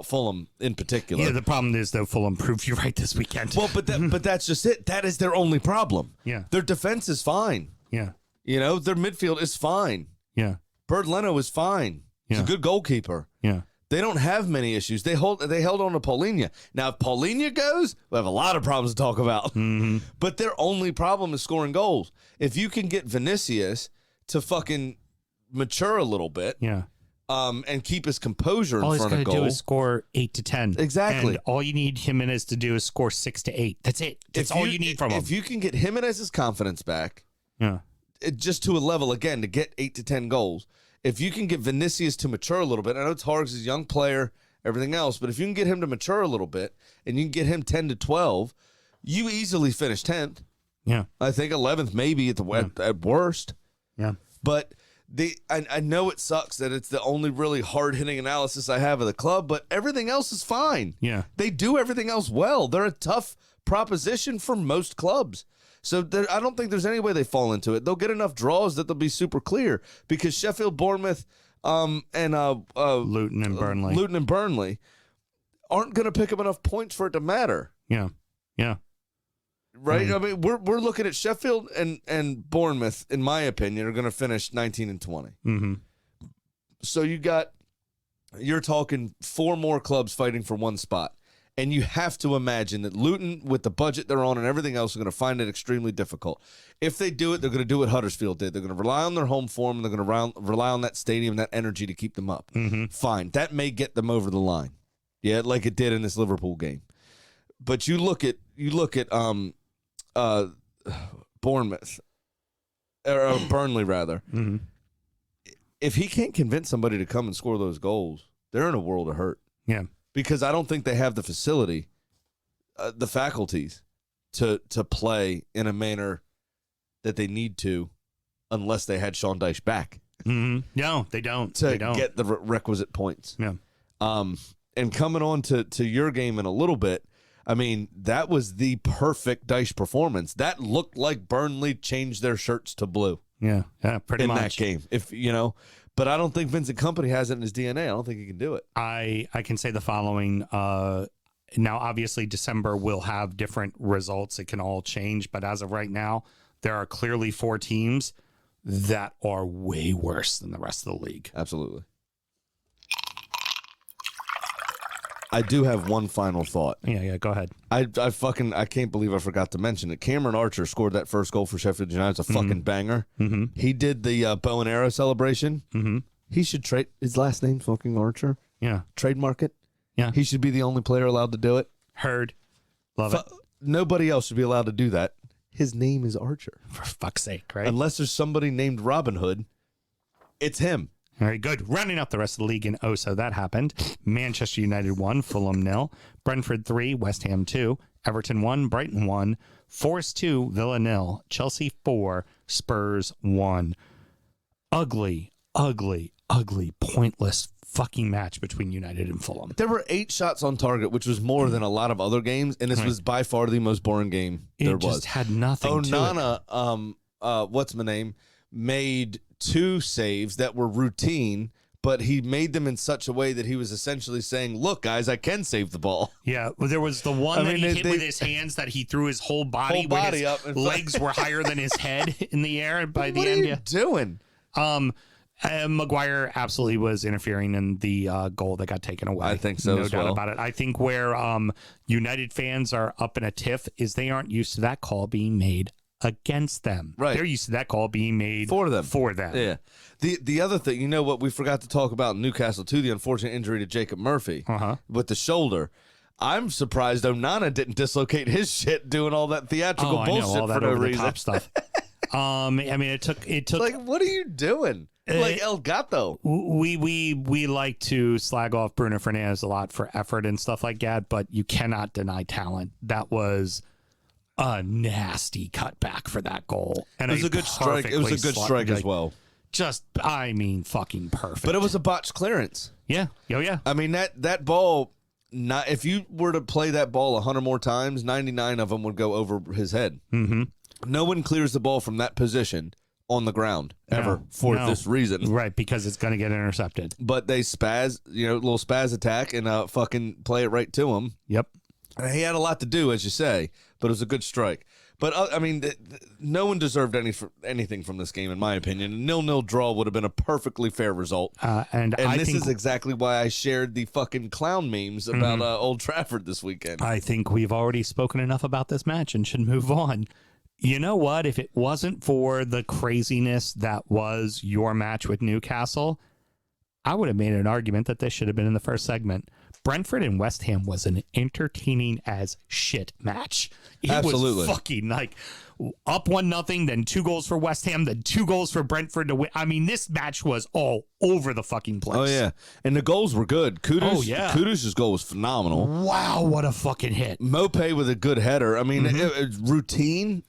Fulham in particular. Yeah, the problem is, though, Fulham proved you right this weekend. Well, but that's just it. That is their only problem. Yeah. Their defense is fine. Yeah. You know, their midfield is fine. Yeah. Bird Leno is fine. He's a good goalkeeper. Yeah. They don't have many issues. They held on to Paulinho. Now, if Paulinho goes, we have a lot of problems to talk about. Mm-hmm. But their only problem is scoring goals. If you can get Vinicius to fucking mature a little bit, and keep his composure in front of goal. All he's got to do is score 8 to 10. Exactly. And all you need Jimenez to do is score 6 to 8. That's it. That's all you need from him. If you can get Jimenez's confidence back, just to a level, again, to get 8 to 10 goals, if you can get Vinicius to mature a little bit, I know it's hard because he's a young player, everything else, but if you can get him to mature a little bit and you can get him 10 to 12, you easily finish 10th. Yeah. I think 11th maybe at worst. Yeah. But I know it sucks that it's the only really hard-hitting analysis I have of the club, but everything else is fine. Yeah. They do everything else well. They're a tough proposition for most clubs. So I don't think there's any way they fall into it. They'll get enough draws that they'll be super clear because Sheffield, Bournemouth, and Luton and Burnley aren't going to pick up enough points for it to matter. Yeah. Yeah. Right? I mean, we're looking at Sheffield and Bournemouth, in my opinion, are going to finish 19 and 20. Mm-hmm. So you're talking 4 more clubs fighting for one spot. And you have to imagine that Luton, with the budget they're on and everything else, are going to find it extremely difficult. If they do it, they're going to do what Huddersfield did. They're going to rely on their home form, and they're going to rely on that stadium, that energy to keep them up. Mm-hmm. Fine. That may get them over the line. Yeah, like it did in this Liverpool game. But you look at Bournemouth, or Burnley, rather. Mm-hmm. If he can't convince somebody to come and score those goals, they're in a world of hurt. Yeah. Because I don't think they have the facility, the faculties to play in a manner that they need to unless they had Sean Dyche back. Mm-hmm. No, they don't. To get the requisite points. Yeah. And coming on to your game in a little bit, I mean, that was the perfect Dyche performance. That looked like Burnley changed their shirts to blue. Yeah, pretty much. In that game. If you know. But I don't think Vincent Kompany has it in his DNA. I don't think he can do it. I can say the following. Now, obviously, December will have different results. It can all change. But as of right now, there are clearly 4 teams that are way worse than the rest of the league. Absolutely. I do have one final thought. Yeah, go ahead. I can't believe I forgot to mention it. Cameron Archer scored that first goal for Sheffield United. It's a fucking banger. Mm-hmm. He did the bow and arrow celebration. Mm-hmm. He should trade his last name, fucking Archer. Yeah. Trademark it. Yeah. He should be the only player allowed to do it. Heard. Love it. Nobody else should be allowed to do that. His name is Archer. For fuck's sake, right? Unless there's somebody named Robin Hood, it's him. Very good. Rounding up the rest of the league in so that happened. Manchester United 1, Fulham 0, Brentford 3, West Ham 2, Everton 1, Brighton 1, Forest 2, Villa 0, Chelsea 4, Spurs 1. Ugly, pointless fucking match between United and Fulham. There were 8 shots on target, which was more than a lot of other games, and this was by far the most boring game there was. It just had nothing to it. Onana, what's my name, made 2 saves that were routine, but he made them in such a way that he was essentially saying, look, guys, I can save the ball. Yeah, well, there was the one that he hit with his hands that he threw his whole body where his up and legs were higher than his head in the air by the end. What are you doing? Maguire absolutely was interfering in the goal that got taken away. I think so no as doubt well. about it. I think where United fans are up in a tiff is they aren't used to that call being made against them. Right. They're used to that call being made For them. Yeah. The other thing, you know what we forgot to talk about in Newcastle too, the unfortunate injury to Jacob Murphy with the shoulder. I'm surprised Onana didn't dislocate his shit doing all that theatrical bullshit all that for no over reason. the top stuff. I mean, it took Like, what are you doing? Like El Gato. We like to slag off Bruno Fernandes a lot for effort and stuff like that, but you cannot deny talent. That was a nasty cutback for that goal. And It was a good strike. It was a good strike as well. Just, I mean, fucking perfect. But it was a botched clearance. Yeah. Oh, yeah. I mean, that ball, if you were to play that ball 100 more times, 99 of them would go over his head. Mm-hmm. No one clears the ball from that position on the ground ever for this reason. Right, because it's going to get intercepted. But they little spaz attack and fucking play it right to him. Yep. And he had a lot to do, as you say, but it was a good strike. But, I mean, no one deserved anything from this game, in my opinion. A 0-0 draw would have been a perfectly fair result. And I this is exactly why I shared the fucking clown memes about Old Trafford this weekend. I think we've already spoken enough about this match and should move on. You know what? If it wasn't for the craziness that was your match with Newcastle, I would have made an argument that this should have been in the first segment. Brentford and West Ham was an entertaining as shit match. It Absolutely. was fucking like up 1-0, then 2 goals for West Ham, then 2 goals for Brentford to win. I mean, this match was all over the fucking place. Oh, yeah. And the goals were good. Kudus' goal was phenomenal. Wow, what a fucking hit. Mopé with a good header. I mean, it's routine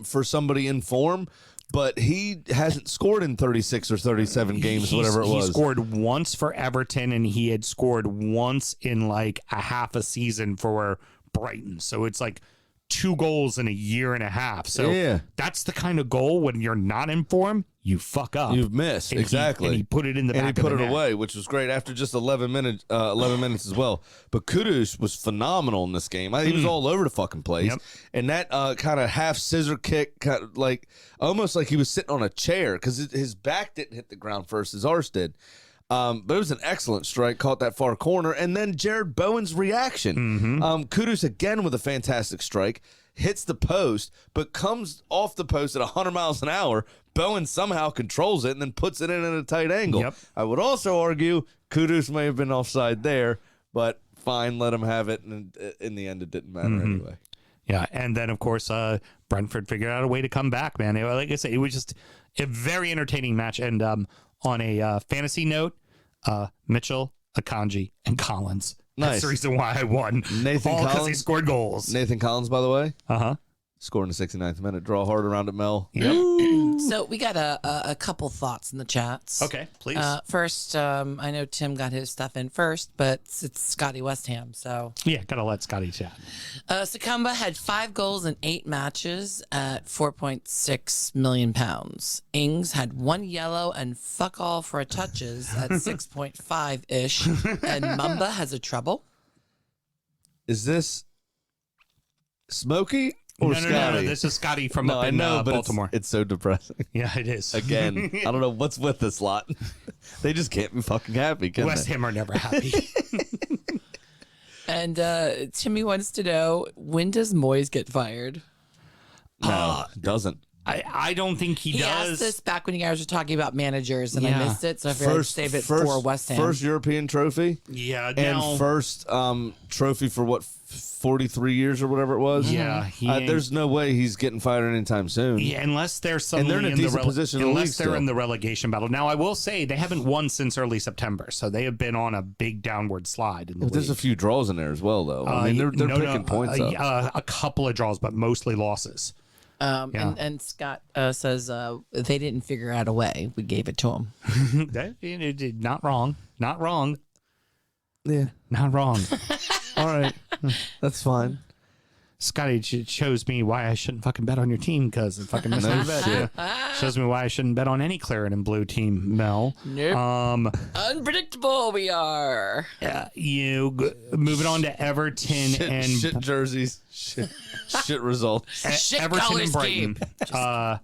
for somebody in form, but he hasn't scored in 36 or 37 games, whatever it was. He scored once for Everton, and he had scored once in like a half a season for Brighton. So it's like 2 goals in a year and a half. So that's the kind of goal when you're not in form, you fuck up. You've missed. Exactly. And he put it in the back and he put of the it net. away, which was great after just 11 minutes as well. But Kudus was phenomenal in this game. He was all over the fucking place. Yep. And that kind of half scissor kick, kind of like almost like he was sitting on a chair because his back didn't hit the ground first as ours did. But it was an excellent strike, caught that far corner. And then Jared Bowen's reaction. Kudus again with a fantastic strike. Hits the post, but comes off the post at 100 miles an hour. Bowen somehow controls it and then puts it in at a tight angle. Yep. I would also argue Kudus may have been offside there, but fine, let him have it. And in the end, it didn't matter anyway. Yeah, and then, of course, Brentford figured out a way to come back, man. Like I said, it was just a very entertaining match. And on a fantasy note, Mitchell, Akanji, and Collins. Nice. That's the reason why I won. Nathan all because he Collins? scored goals. Nathan Collins, by the way, scored in the 69th minute. Draw hard around it, Mel. Yep. So we got a couple thoughts in the chats. Okay, please. First, I know Tim got his stuff in first, but it's Scotty West Ham. So Yeah, gotta let Scotty chat. Sakamba had 5 goals in 8 matches at £4.6 million. Ings had 1 yellow and fuck all for touches at 6.5 ish. And Mumba has a treble. Is this Smokey or Scotty? No. This is Scotty from up in Baltimore. It's so depressing. Yeah, it is. Again, I don't know what's with this lot. They just can't be fucking happy, can West they? Ham are never happy. And Timmy wants to know, when does Moyes get fired? No, doesn't. I don't think he He does. asked this back when you guys were talking about managers, and I Yeah. missed it, so I figured I'd save it for West Ham. First European trophy. Yeah, And now, first trophy for what, 43 years or whatever it was. Yeah, he ain't- there's no way he's getting fired anytime soon. yeah, unless they're suddenly they're in a the decent position in the unless league they're still. in the relegation battle. Now, I will say they haven't won since early September, so they have been on a big downward slide in the But there's a league. few draws in there as well, though. I mean, they're picking points up. A couple of draws, but mostly losses. Yeah. And Scott says they didn't figure out a way. We gave it to them. Not wrong. Not wrong. Yeah. Not wrong. All right. That's fine. Scotty shows me why I shouldn't fucking bet on your team because it fucking missed my bet. shit. Yeah. Shows me why I shouldn't bet on any claret and blue team, Mel. Nope. Unpredictable we are. Moving on to Everton and Shit jerseys. Shit results. Shit Everton colors and Brighton.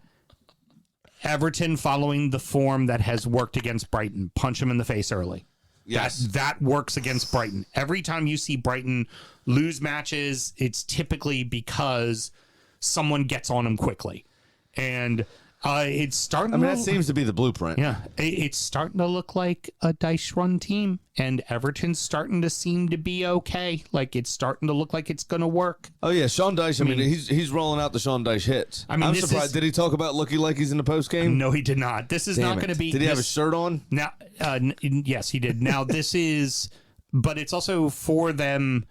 Everton following the form that has worked against Brighton. Punch them in the face early. Yes. That works against Brighton. Every time you see Brighton lose matches, it's typically because someone gets on them quickly. And it's starting I mean, to that seems to be the blueprint. yeah, it's starting to look like a dice run team, and Everton's starting to seem to be okay. Like, it's starting to look like it's going to work. Oh yeah, Sean Dyche. I mean, he's rolling out the Sean Dyche hits. I mean, I'm this surprised. is- Did he talk about looking like he's in the post game? No, he did not. This is not going to be. Did he have a this- shirt on? Now, yes, he did. Now, this is, but it's also for them.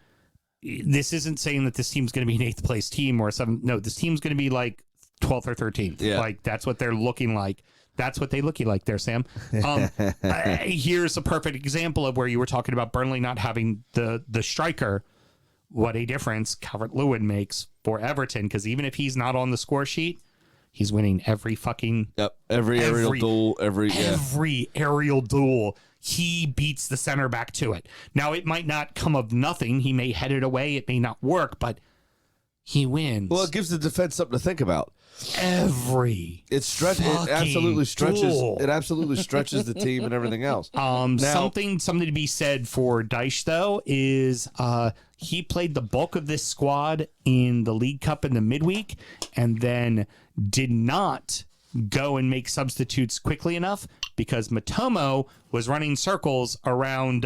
This isn't saying that this team's going to be an 8th place team or something. No, this team's going to be like 12th or 13th. Yeah. Like, that's what they're looking like. That's what they looky like there, Sam. Here's a perfect example of where you were talking about Burnley not having the striker. What a difference Calvert-Lewin makes for Everton, because even if he's not on the score sheet, he's winning every fucking Yep. Every aerial duel. every aerial duel. He beats the center back to it. Now, it might not come of nothing. He may head it away. It may not work, but he wins. Well, it gives the defense something to think about. Every It absolutely stretches. duel. It absolutely stretches the team and everything else. Something to be said for Dyche, though, is he played the bulk of this squad in the League Cup in the midweek and then did not go and make substitutes quickly enough because Matomo was running circles around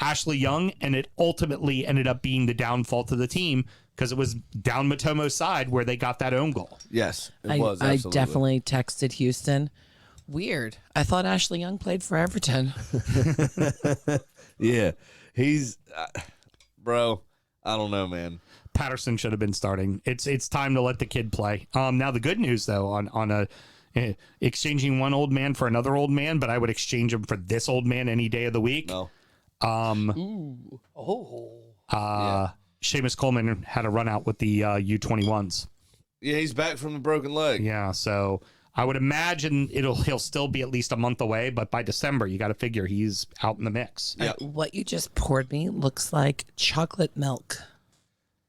Ashley Young, and it ultimately ended up being the downfall to the team because it was down Matomo's side where they got that own goal. Yes, it I was. Absolutely. definitely texted Houston. Weird. I thought Ashley Young played for Everton. Yeah, he's, bro. I don't know, man. Patterson should have been starting. It's time to let the kid play. Now the good news though on exchanging one old man for another old man, but I would exchange him for this old man any day of the week. No. Seamus Coleman had a run out with the U21s. Yeah, he's back from the broken leg. Yeah, so I would imagine he'll still be at least a month away, but by December you got to figure he's out in the mix. Yeah. What you just poured me looks like chocolate milk.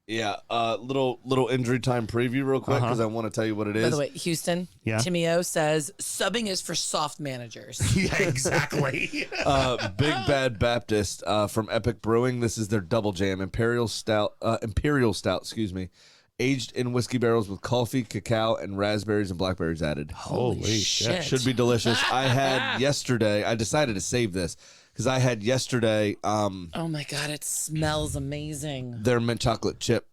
Yeah, little injury time preview real quick because I want to tell you what it is. By the way, Houston, Yeah. Timmy O says subbing is for soft managers. Yeah, exactly. Big Bad Baptist from Epic Brewing. This is their double jam imperial stout. Excuse me, aged in whiskey barrels with coffee, cacao, and raspberries and blackberries added. Holy shit. Should be delicious. I had yesterday. I decided to save this because I had yesterday. Oh my God, it smells amazing. Their mint chocolate chip,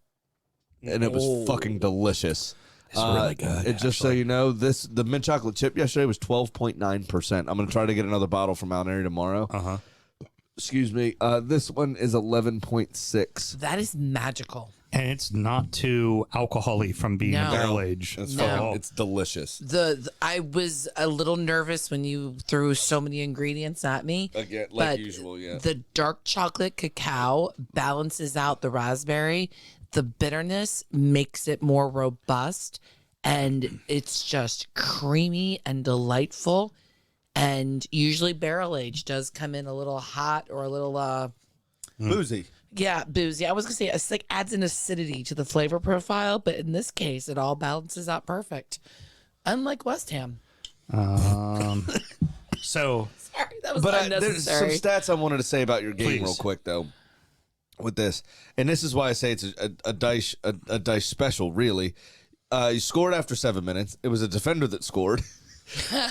and it was fucking delicious. It's really good, And just so you know, the mint chocolate chip yesterday was 12.9%. I'm gonna try to get another bottle from Mount Airy tomorrow. Excuse me. This one is 11.6. That is magical. And it's not too alcohol-y from being No. a barrel age. It's No. fucking, it's delicious. I was a little nervous when you threw so many ingredients at me. Again, like but usual, yeah. The dark chocolate cacao balances out the raspberry. The bitterness makes it more robust, and it's just creamy and delightful. And usually barrel age does come in a little hot or a little Boozy. yeah, boozy. I was gonna say it's like adds an acidity to the flavor profile, but in this case, it all balances out perfect. Unlike West Ham. So Sorry, that was But there's some unnecessary. stats I wanted to say about your game Please. real quick though. With this, and this is why I say it's a dice special. Really, You scored after 7 minutes. It was a defender that scored.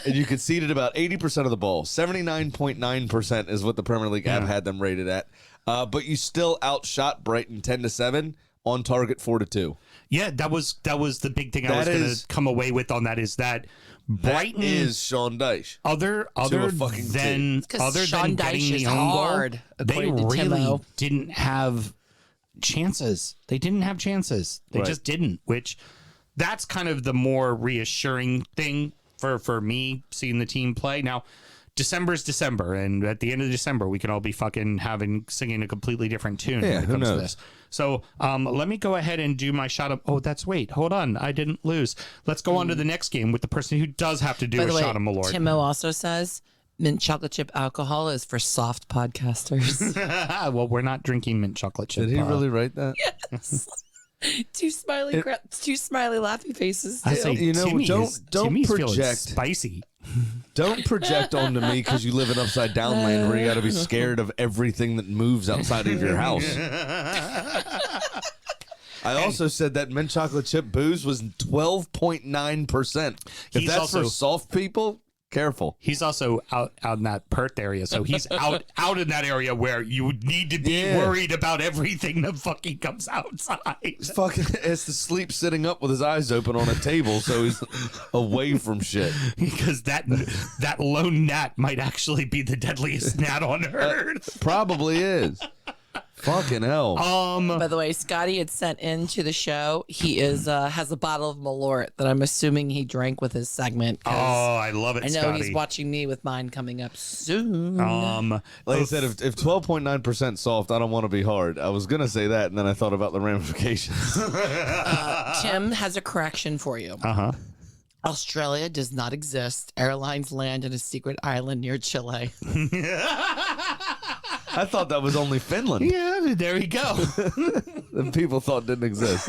And you conceded about 80% of the ball. 79.9% is what the Premier League app had them rated at. But you still outshot Brighton 10-7 on target 4-2. Yeah, that was the big thing I was going to come away with on that is that Brighton is Sean Dyche. Other than Sean getting Dyche the is own goal, hard, they according to really Timo. didn't have chances. They just didn't, which that's kind of the more reassuring thing for me seeing the team play. Now, December's December, and at the end of December, we can all be fucking singing a completely different tune when it comes to this. So let me go ahead and do my shot of. Oh, hold on, I didn't lose. Let's go on to the next game with the person who does have to do a shot of Malort. Timo also says mint chocolate chip alcohol is for soft podcasters. Well, we're not drinking mint chocolate chip. Did he really write that? Yes. Two smiley laughing faces. I say, don't Timmy's feeling project. spicy. Don't project onto me because you live in upside down land where you got to be scared of everything that moves outside of your house. I also said that mint chocolate chip booze was 12.9%. If that's for soft people, careful. He's also out in that Perth area, so he's out in that area where you would need to be worried about everything that fucking comes outside. Fucking has to sleep sitting up with his eyes open on a table, so he's away from shit. Because that lone gnat might actually be the deadliest gnat on earth. Probably is. Fucking hell. By the way, Scotty had sent into the show. He has a bottle of Malort that I'm assuming he drank with his segment. Oh, I love it, I know Scotty. he's watching me with mine coming up soon. Like I said, if 12.9% soft, I don't want to be hard. I was going to say that, and then I thought about the ramifications. Tim has a correction for you. Uh-huh. Australia does not exist. Airlines land in a secret island near Chile. I thought that was only Finland. Yeah, there we go. That people thought didn't exist.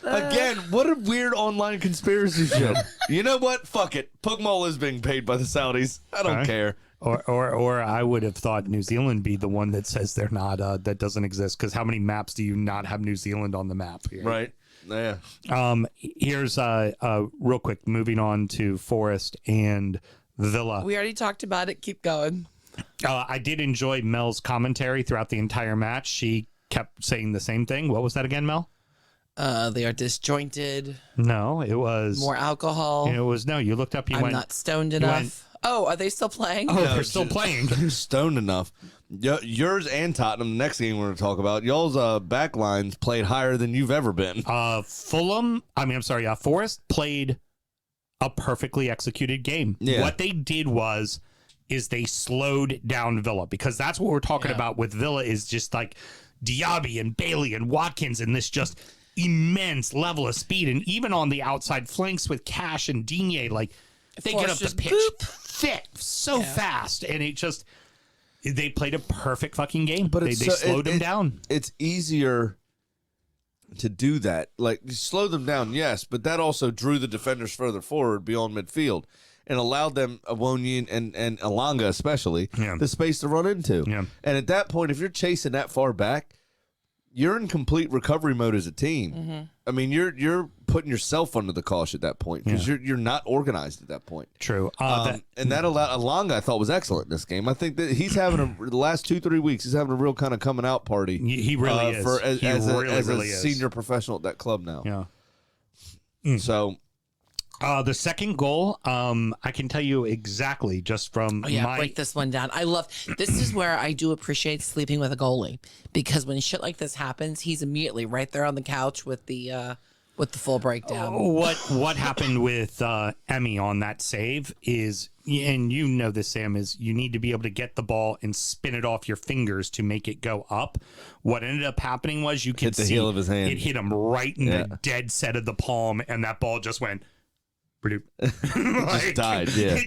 Again, what a weird online conspiracy shit. You know what? Fuck it. Pugmall is being paid by the Saudis. I don't care. Or I would have thought New Zealand be the one that says they're not, that doesn't exist. Because how many maps do you not have New Zealand on the map here? Right. Yeah. Here's real quick, moving on to Forest and Villa. We already talked about it. Keep going. I did enjoy Mel's commentary throughout the entire match. She kept saying the same thing. What was that again, Mel? They are disjointed. No, it was more alcohol. It was you looked up. I'm not stoned enough. Oh, are they still playing? Oh, no, they're still playing. Stoned enough. Yours and Tottenham, the next game we're going to talk about, y'all's back lines played higher than you've ever been. Forest played a perfectly executed game. Yeah. What they did is they slowed down Villa, because that's what we're talking about with Villa is just like Diaby and Bailey and Watkins and this just immense level of speed. And even on the outside flanks with Cash and Digne, like they get up the pitch thick so fast. And they played a perfect fucking game. But they slowed them down. It's easier to do that. Like, you slow them down, yes, but that also drew the defenders further forward beyond midfield and allowed them, Awoniyi and Alanga especially, the space to run into. Yeah. And at that point, if you're chasing that far back, you're in complete recovery mode as a team. Mm-hmm. I mean, you're putting yourself under the cosh at that point because you're not organized at that point. True. And that allowed Alanga, I thought, was excellent in this game. I think that he's having the last 2-3 weeks, he's having a real kind of coming out party. He really is. As a senior professional at that club now. Yeah. So. The second goal, I can tell you exactly just from break this one down. This is where I do appreciate sleeping with a goalie, because when shit like this happens, he's immediately right there on the couch with the full breakdown. What happened with Emmy on that save is, and you know this, Sam, is you need to be able to get the ball and spin it off your fingers to make it go up. What ended up happening was you could hit the heel of his hand. It hit him right in the dead set of the palm, and that ball just went. Just died. Yeah,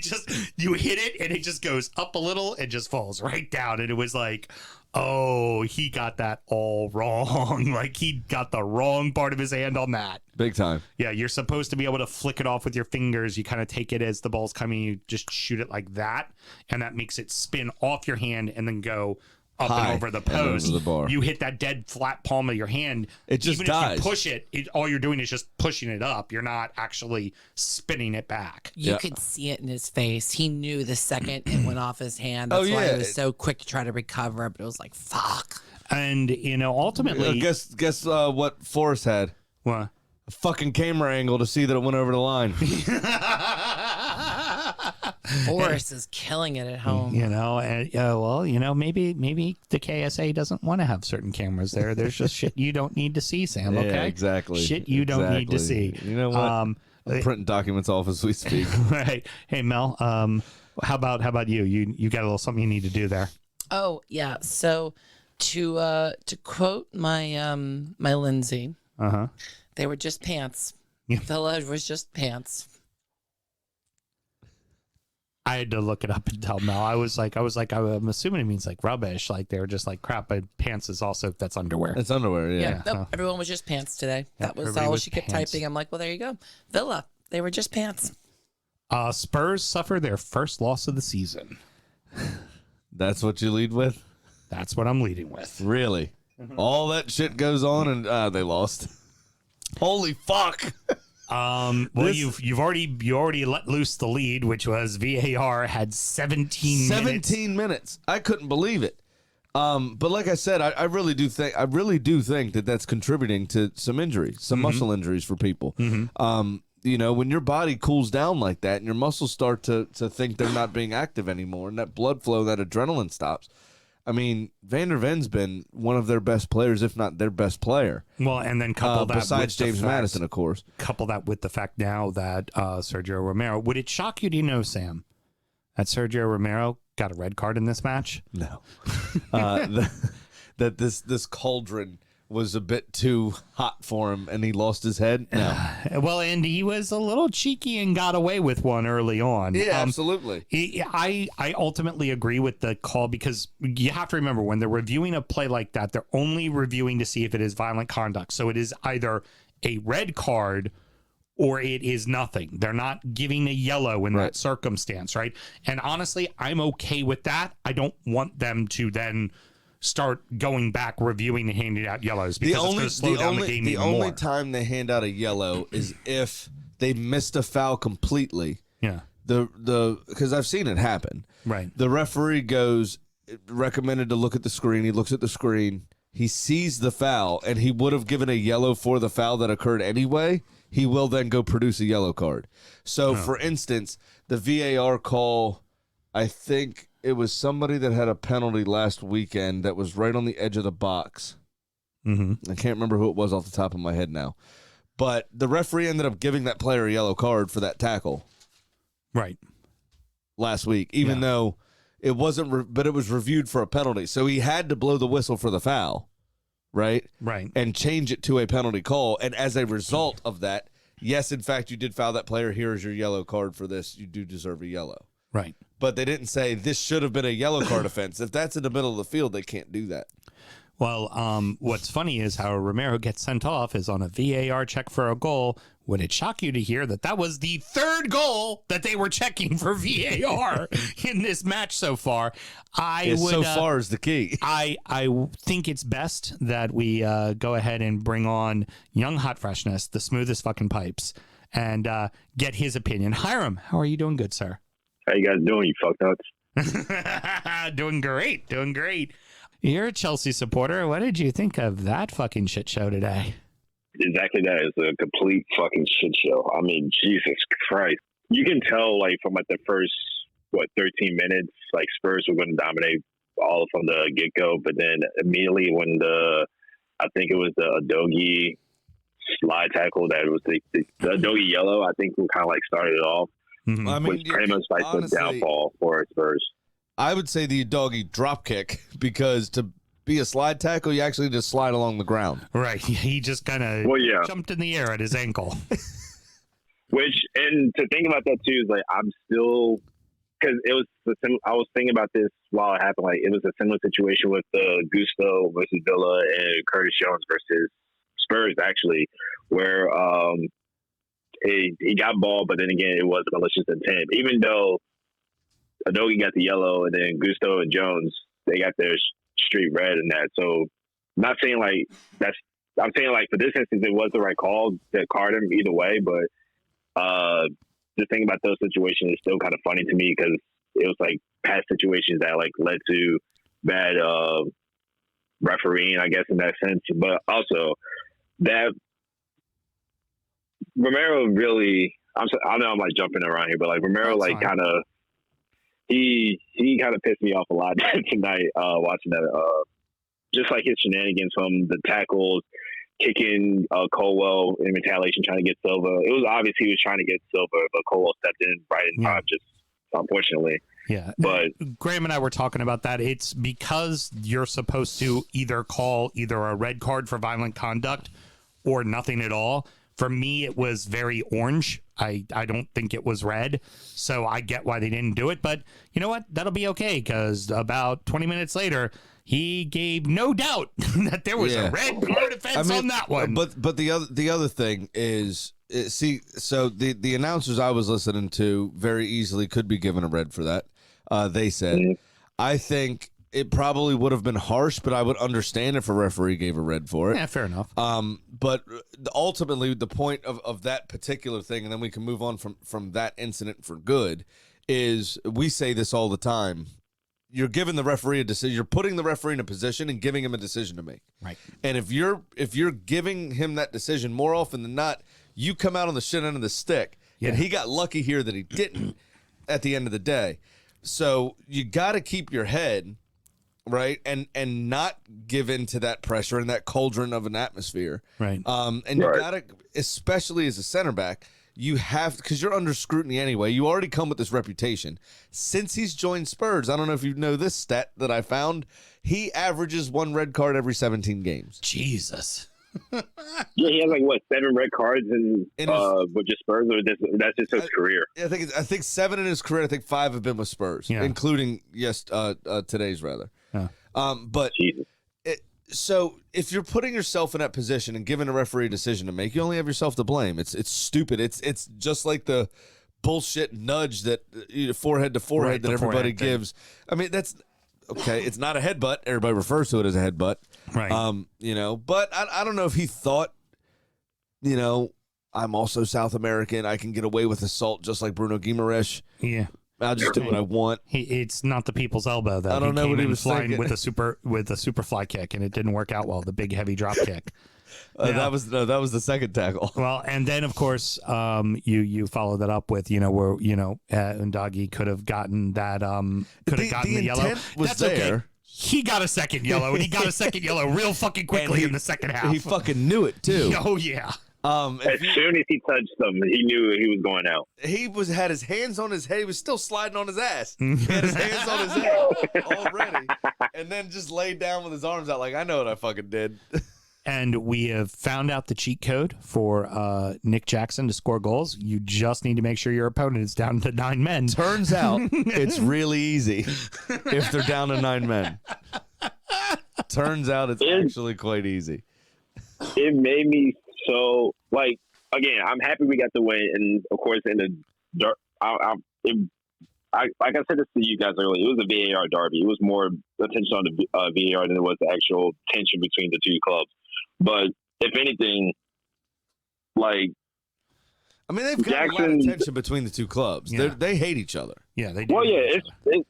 you hit it and it just goes up a little and just falls right down. And it was like, oh, he got that all wrong. Like, he got the wrong part of his hand on that. Big time. Yeah, you're supposed to be able to flick it off with your fingers. You kind of take it as the ball's coming. You just shoot it like that, and that makes it spin off your hand and then go up high and over the and post, over the bar. you hit that dead flat palm of your hand. It just even dies. if you push it, all you're doing is just pushing it up. You're not actually spinning it back. You Yeah. could see it in his face. He knew the second it went off his hand. That's why he was so quick to try to recover. But it was like, fuck. And ultimately, Guess what Forrest had? what? A fucking camera angle to see that it went over the line. Forrest is killing it at home. Maybe the KSA doesn't want to have certain cameras there. There's just shit you don't need to see, Sam. Okay, Yeah, exactly. Shit you don't need to see. You know what? I'm printing documents off as we speak. Right. Hey, Mel. How about you? You got a little something you need to do there. Oh yeah. So to quote my my Lindsay, they were just pants. Villa was just pants. I had to look it up and tell Mel. I'm assuming it means like rubbish. Like they were just like crap. But pants is also that's underwear. It's underwear, yeah. Nope, everyone was just pants today. That was everybody all was she kept pants. typing. I'm like, well, there you go. Villa, they were just pants. Spurs suffer their first loss of the season. That's what you lead with? That's what I'm leading with. Really? All that shit goes on and they lost. Holy fuck. Well, you already let loose the lead, which was VAR had 17 minutes. I couldn't believe it. But like I said, I really do think that that's contributing to some injuries, some muscle injuries for people. When your body cools down like that and your muscles start to think they're not being active anymore, and that blood flow, that adrenaline stops. I mean, Van der Ven's been one of their best players, if not their best player. Well, and then couple that besides with James Madison, of course. Couple that with the fact now that Sergio Romero. Would it shock you to know, Sam, that Sergio Romero got a red card in this match? No. That this cauldron was a bit too hot for him and he lost his head? No. Well, and he was a little cheeky and got away with one early on. Yeah, absolutely. I ultimately agree with the call because you have to remember when they're reviewing a play like that, they're only reviewing to see if it is violent conduct. So it is either a red card or it is nothing. They're not giving a yellow in that circumstance, right? And honestly, I'm okay with that. I don't want them to then start going back, reviewing and handing out yellows because it's going to slow down the game even more. The only time they hand out a yellow is if they missed a foul completely. Yeah. Because I've seen it happen. Right. The referee recommended to look at the screen. He looks at the screen. He sees the foul, and he would have given a yellow for the foul that occurred anyway. He will then go produce a yellow card. So, for instance, the VAR call, I think it was somebody that had a penalty last weekend that was right on the edge of the box. I can't remember who it was off the top of my head now. But the referee ended up giving that player a yellow card for that tackle. Right. Last week, even though it wasn't, but it was reviewed for a penalty. So he had to blow the whistle for the foul, right? Right. And change it to a penalty call. And as a result of that, yes, in fact, you did foul that player. Here is your yellow card for this. You do deserve a yellow. Right. But they didn't say this should have been a yellow card offense. If that's in the middle of the field, they can't do that. Well, what's funny is how Romero gets sent off is on a VAR check for a goal. Would it shock you to hear that that was the third goal that they were checking for VAR in this match so far? So far is the key. I think it's best that we go ahead and bring on young hot freshness, the smoothest fucking pipes, and get his opinion. Hiram, how are you doing, good sir? How you guys doing, you fucknuts? Doing great. You're a Chelsea supporter. What did you think of that fucking shit show today? Exactly that. It's a complete fucking shit show. I mean, Jesus Christ. You can tell, like, from like the first, 13 minutes, like Spurs were going to dominate all from the get-go. But then immediately when I think it was the Adogi slide tackle that was the Adogi yellow, I think we kind of like started it off. Mm-hmm. I mean, was pretty much like the downfall for Spurs. I would say the doggy drop kick, because to be a slide tackle, you actually just slide along the ground. Right. He just kind of jumped in the air at his ankle. And to think about that too is like, I'm still, because I was thinking about this while it happened. Like, it was a similar situation with Gusto versus Villa and Curtis Jones versus Spurs, actually, where he got ball, but then again, it was malicious intent. Even though Adogi got the yellow, and then Gusto and Jones, they got their straight red in that. So I'm not saying like that's. I'm saying like for this instance, it was the right call to card him either way. But the thing about those situations is still kind of funny to me because it was like past situations that like led to bad refereeing, I guess, in that sense. But also that Romero really, I know I'm like jumping around here, but like Romero, like kind of, he kind of pissed me off a lot tonight watching that. Just like his shenanigans from the tackles, kicking Colwell in retaliation, trying to get Silva. It was obvious he was trying to get Silva, but Colwell stepped in right in time, just unfortunately. Yeah. But Graham and I were talking about that. It's because you're supposed to either call either a red card for violent conduct or nothing at all. For me, it was very orange. I don't think it was red. So I get why they didn't do it. But you know what? That'll be okay because about 20 minutes later, he gave no doubt that there was a red card offense on that one. But the other thing is, so the announcers I was listening to very easily could be given a red for that. They said, I think it probably would have been harsh, but I would understand if a referee gave a red for it. Yeah, fair enough. But ultimately, the point of that particular thing, and then we can move on from that incident for good, is we say this all the time. You're giving the referee a decision. You're putting the referee in a position and giving him a decision to make. Right. And if you're giving him that decision more often than not, you come out on the shit end of the stick. Yeah. And he got lucky here that he didn't at the end of the day. So you got to keep your head right and not give in to that pressure and that cauldron of an atmosphere. Right. And you got to, especially as a center back, you have, because you're under scrutiny anyway. You already come with this reputation. Since he's joined Spurs, I don't know if you know this stat that I found, he averages 1 red card every 17 games. Jesus. Yeah, he has like what 7 red cards with just Spurs, or that's just his career. I think 7 in his career. I think 5 have been with Spurs, including today's rather. Yeah. But Jesus. So if you're putting yourself in that position and giving a referee a decision to make, you only have yourself to blame. It's stupid. It's just like the bullshit nudge that forehead to forehead that everybody gives. I mean, that's okay. It's not a headbutt. Everybody refers to it as a headbutt. Right. But I don't know if he thought, I'm also South American. I can get away with assault just like Bruno Guimaraes. Yeah. I'll just do what I want. It's not the people's elbow though. I don't know what he was flying thinking. with a super fly kick, and it didn't work out well. The big heavy drop kick. That was the second tackle. Well, and then of course, you follow that up with where Undagi could have gotten that the yellow. Was That's there. Okay. He got a second yellow, and he got a second yellow real fucking quickly in the second half. He fucking knew it too. Oh yeah. As soon as he touched them, he knew he was going out. He had his hands on his head. He was still sliding on his ass. He had his hands on his head already, and then just laid down with his arms out like, I know what I fucking did. And we have found out the cheat code for Nick Jackson to score goals. You just need to make sure your opponent is down to 9 men. Turns out it's really easy if they're down to 9 men. Turns out it's actually quite easy. It made me so, like, again, I'm happy we got the win, and of course, in the like I said this to you guys earlier, it was a VAR derby. It was more attention on the VAR than it was the actual tension between the two clubs. But if anything, like, I mean, they've got a lot of tension between the two clubs. Yeah. They hate each other. Yeah, they do. Well, yeah, it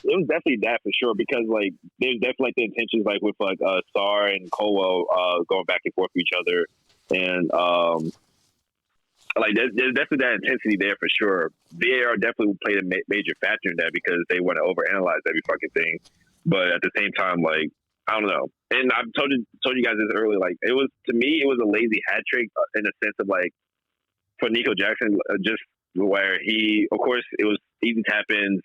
was definitely that for sure, because like there's definitely like the intentions like with like Sarr and Colwell going back and forth with each other, and like there's definitely that intensity there for sure. VAR definitely played a major factor in that because they want to overanalyze every fucking thing, but at the same time, like, I don't know. And I've told you guys this earlier. Like, it was, to me, it was a lazy hat trick in the sense of like, for Nico Jackson, just where he, of course, it was easy tap ins,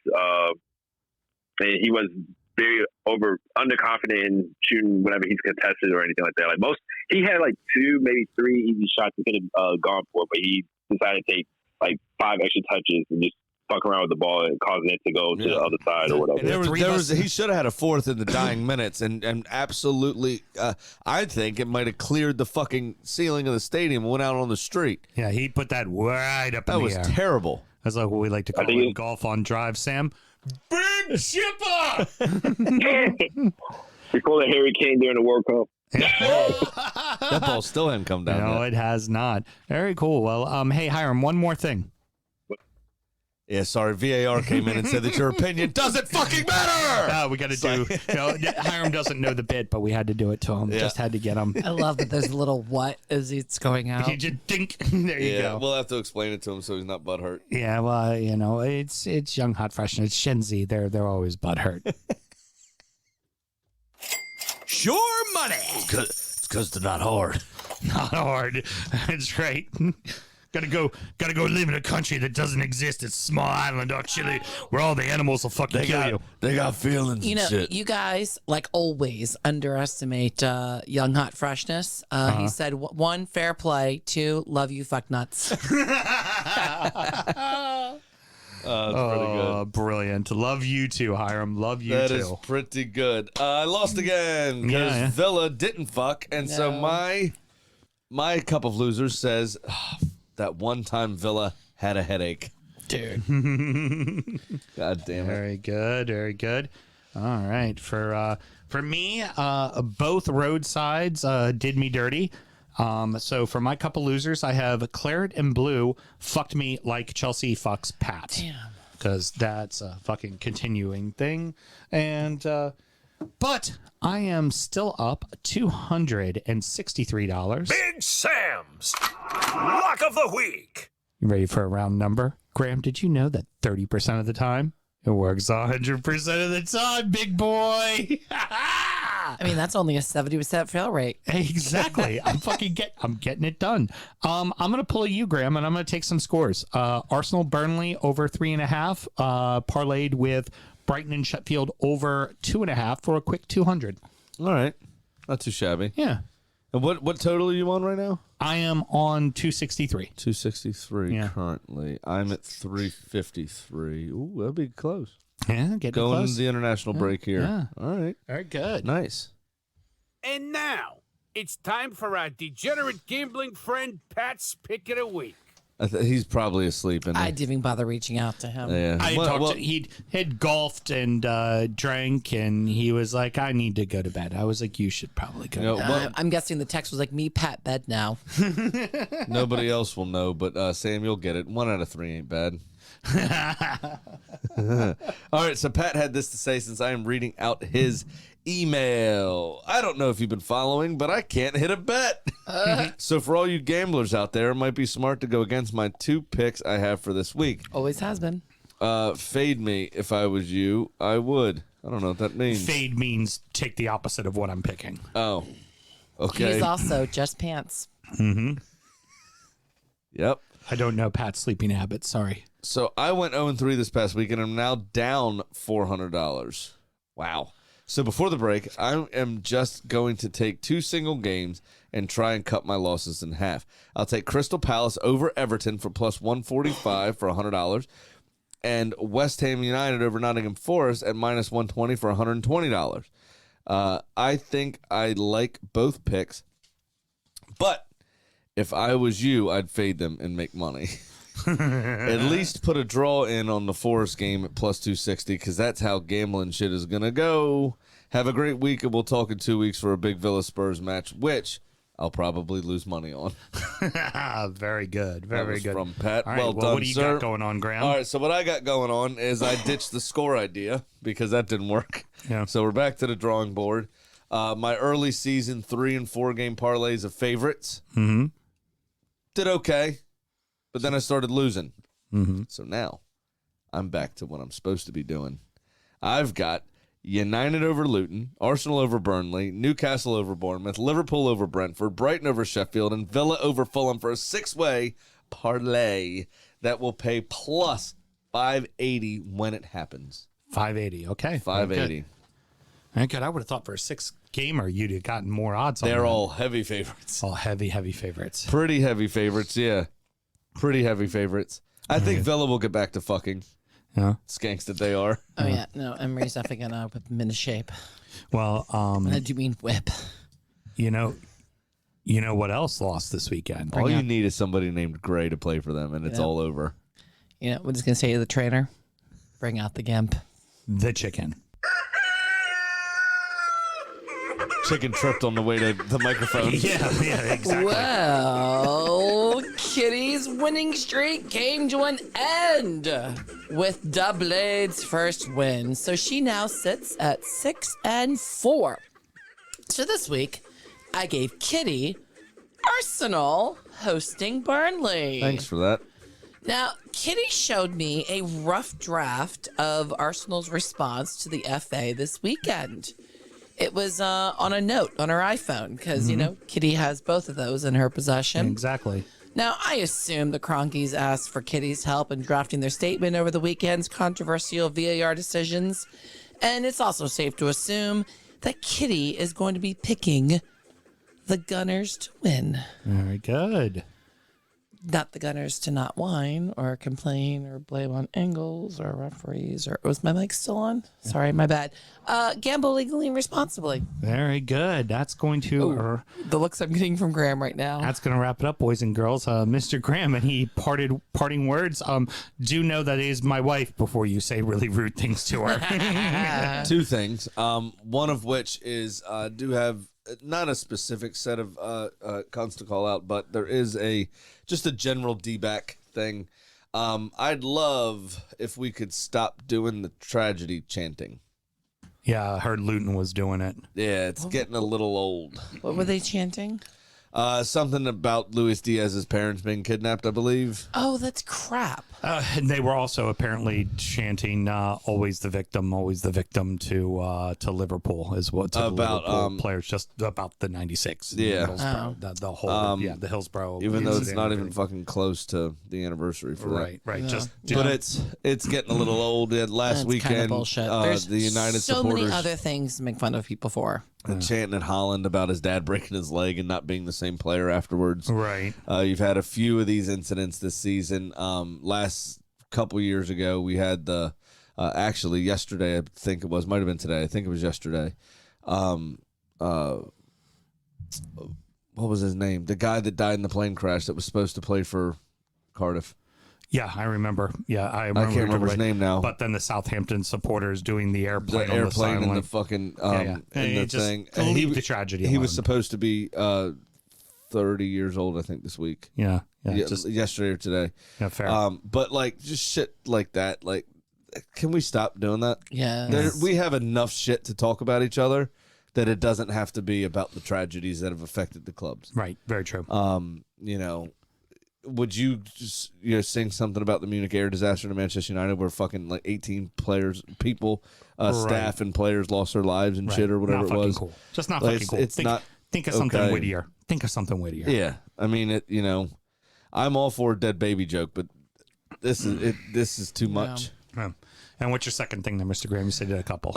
and he was very underconfident in shooting whenever he's contested or anything like that. Like he had like 2, maybe 3 easy shots he could have gone for, but he decided to take like 5 extra touches and just fuck around with the ball and causing it to go to the other side or whatever. He should have had a 4th in the dying minutes, and absolutely, I think it might have cleared the fucking ceiling of the stadium and went out on the street. Yeah, he put that right up in the air. That was terrible. That's like what we like to call in golf on drive, Sam. Big chipper! We call it Harry Kane during the World Cup. That ball still hadn't come down. No, yet. it has not. Very cool. Well, hey, Hiram, one more thing. Yeah, sorry. VAR came in and said that your opinion doesn't fucking matter. We got to do. Hiram doesn't know the bit, but we had to do it to him. Yeah. Just had to get him. I love that there's a little what as it's going out. He just dink. There you go. We'll have to explain it to him so he's not butthurt. Yeah, well, it's young, hot, fresh, and it's Shenzi. They're always butthurt. Sure money. It's because they're not hard. Not hard. That's right. Gotta go live in a country that doesn't exist. It's a small island on Chile where all the animals will fucking kill you. They got feelings You and know, shit. you guys, like always, underestimate young hot freshness. He said, one, fair play. Two, love you, fuck nuts. That's pretty good. Brilliant. Love you too, Hiram. Love you That too. is pretty good. I lost again because Yeah. Villa didn't fuck, and so No. my cup of losers says that one time Villa had a headache. Dude. God damn it. Very good. Very good. All right. For me, both roadsides did me dirty. So for my couple losers, I have Claret and Blue fucked me like Chelsea fucks Pat. Damn. Because that's a fucking continuing thing. And but I am still up $263. Big Sam's Lock of the Week. You ready for a round number? Graham, did you know that 30% of the time it works 100% of the time, big boy? I mean, that's only a 70% fail rate. Exactly. I'm getting it done. I'm gonna pull you, Graham, and I'm gonna take some scores. Arsenal Burnley over 3.5, parlayed with Brighton and Sheffield over 2.5 for a quick 200. All right. Not too shabby. Yeah. And what total are you on right now? I am on 263. 263 Yeah. currently. I'm at 353. Ooh, that'll be close. Yeah, getting Going close. to the international break here. yeah. All right. Very good. Nice. And now, it's time for our degenerate gambling friend Pat's Pick of the Week. He's probably asleep. Isn't he? I didn't even bother reaching out to him. Yeah. I he had golfed and drank, and he was like, I need to go to bed. I was like, you should probably go to bed. I'm guessing the text was like, me, Pat, bed now. Nobody else will know, but Sam, you'll get it. 1 out of 3 ain't bad. All right, so Pat had this to say since I am reading out his email. I don't know if you've been following, but I can't hit a bet. So for all you gamblers out there, it might be smart to go against my 2 picks I have for this week. Always has been. Fade me. If I was you, I would. I don't know what that means. Fade means take the opposite of what I'm picking. Oh, okay. He's also just pants. Yep. I don't know Pat's sleeping habits. Sorry. So I went 0-3 this past week, and I'm now down $400. Wow. So before the break, I am just going to take 2 single games and try and cut my losses in half. I'll take Crystal Palace over Everton for plus 145 for $100, and West Ham United over Nottingham Forest at minus 120 for $120. I think I like both picks, but if I was you, I'd fade them and make money. At least put a draw in on the Forest game at plus 260 because that's how gambling shit is going to go. Have a great week, and we'll talk in 2 weeks for a big Villa Spurs match, which I'll probably lose money on. Very good. That Very was good. from Pat. All right, well done, what do you sir. got going on, Graham? All right, so what I got going on is I ditched the score idea because that didn't work. Yeah. So we're back to the drawing board. My early season 3 and 4 game parlays of favorites did okay, but then I started losing. So now I'm back to what I'm supposed to be doing. I've got United over Luton, Arsenal over Burnley, Newcastle over Bournemouth, Liverpool over Brentford, Brighton over Sheffield, and Villa over Fulham for a 6-way parlay that will pay plus 580 when it happens. 580. Okay. 580. Very good. I would have thought for a 6-gamer you'd have gotten more odds on They're that. all heavy favorites. All heavy favorites. Pretty heavy favorites, yeah. Pretty heavy favorites. I think Villa will get back to fucking. Yeah. Skanks that they are. Oh, yeah. No, Emery's definitely going to whip him into shape. Well, I do mean whip. you know what else lost this weekend? All you need is somebody named Gray to play for them, and it's Yeah. all over. You know, what is going to say to the trainer? Bring out the gimp. The chicken. Chicken tripped on the way to the microphone. Yeah, exactly. Well, Kitty's winning streak came to an end with Doublade's first win. So she now sits at 6-4. So this week, I gave Kitty Arsenal hosting Burnley. Thanks for that. Now, Kitty showed me a rough draft of Arsenal's response to the FA this weekend. It was on a note on her iPhone because, you know, Kitty has both of those in her possession. Exactly. Now, I assume the Cronkies asked for Kitty's help in drafting their statement over the weekend's controversial VAR decisions. And it's also safe to assume that Kitty is going to be picking the Gunners to win. Very good. Not the Gunners to not whine or complain or blame on angles or referees or was my mic still on? Sorry, my bad. Gamble legally and responsibly. Very good. That's going to The looks I'm getting from Graham right now. that's going to wrap it up, boys and girls. Mr. Graham, and he parting words. Do know that is my wife before you say really rude things to her. Two things. One of which is do have not a specific set of cons to call out, but there is just a general D-back thing. I'd love if we could stop doing the tragedy chanting. Yeah, I heard Luton was doing it. Yeah, it's getting a little old. What were they chanting? Something about Luis Diaz's parents being kidnapped, I believe. Oh, that's crap. And they were also apparently chanting always the victim to Liverpool is what to About, the Liverpool players, just about the 96. Yeah. Middlesbrough, the whole the Hillsborough. Even though it's incident not and even everything. fucking close to the anniversary for that. Right. Just But it's getting a little old. Last That's weekend, kind of bullshit. There's the United so supporters many other things to make fun of people for. chanting at Holland about his dad breaking his leg and not being the same player afterwards. right. You've had a few of these incidents this season. Last couple years ago, we had the actually yesterday, I think it was, might have been today. I think it was yesterday. What was his name? The guy that died in the plane crash that was supposed to play for Cardiff. Yeah, I remember. Yeah, I can't remember his name now. But then the Southampton supporters doing the The airplane, airplane on and the the sideline. fucking in the Just thing. leave the tragedy He was alone. supposed to be 30 years old, I think, this week. Yeah, Just yesterday or today. yeah, fair. But like just shit like that. Like, can we stop doing that? Yeah. We have enough shit to talk about each other that it doesn't have to be about the tragedies that have affected the clubs. Right, very true. You know, would you just sing something about the Munich air disaster to Manchester United where fucking like 18 players, people, staff and players lost their lives and Right. shit or whatever Not it was? Cool. Just not Like, fucking cool. it's not think of something okay. wittier. Think of something wittier. Yeah, I mean I'm all for a dead baby joke, but this is too much. Yeah. And what's your second thing there, Mr. Graham? You said you did a couple.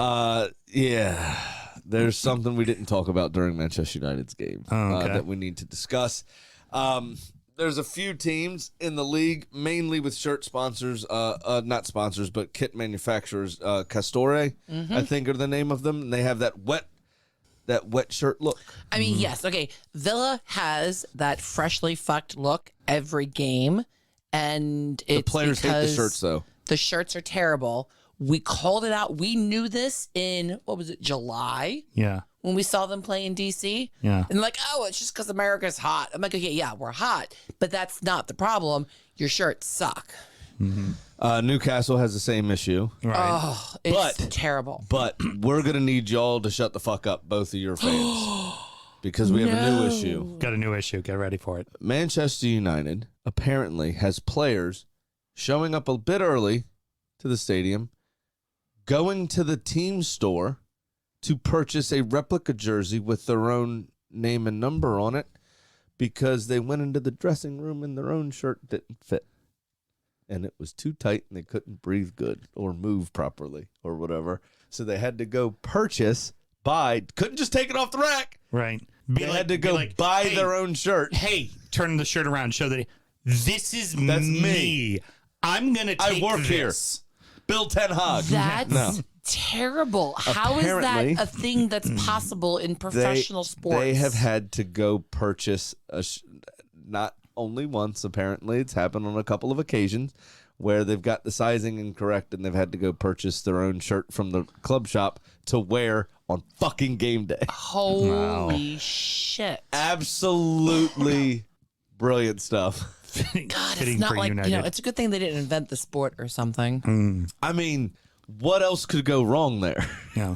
Yeah, there's something we didn't talk about during Manchester United's game okay. that we need to discuss. There's a few teams in the league, mainly with shirt sponsors, not sponsors, but kit manufacturers. Castore, I think, are the name of them. And they have that wet shirt look. I mean, yes. Okay. Villa has that freshly fucked look every game. And it's The players hate the because shirts, though. the shirts are terrible. We called it out. We knew this in, July? yeah. When we saw them play in DC. Yeah. And like, oh, it's just because America's hot. I'm like, okay, yeah, we're hot. But that's not the problem. Your shirts suck. Newcastle has the same issue. Right. Oh, it's But- terrible. But we're going to need y'all to shut the fuck up, both of your fans, because we have a new issue. Got a new issue. Get ready for it. Manchester United apparently has players showing up a bit early to the stadium, going to the team store to purchase a replica jersey with their own name and number on it because they went into the dressing room and their own shirt didn't fit. And it was too tight and they couldn't breathe good or move properly or whatever. So they had to go couldn't just take it off the rack. Right. They had to go buy hey, their own shirt. Hey, turn the shirt around. Show that this is That's me. me. I'm going to take I work this. Bill Ten Hag. That's No. terrible. How is Apparently, that a thing that's possible in professional sports? They have had to go purchase not only once, apparently. It's happened on a couple of occasions where they've got the sizing incorrect and they've had to go purchase their own shirt from the club shop to wear on fucking game day. Holy shit. Absolutely brilliant stuff. God, Fitting it's not for like, United. it's a good thing they didn't invent the sport or something. I mean, what else could go wrong there? Yeah.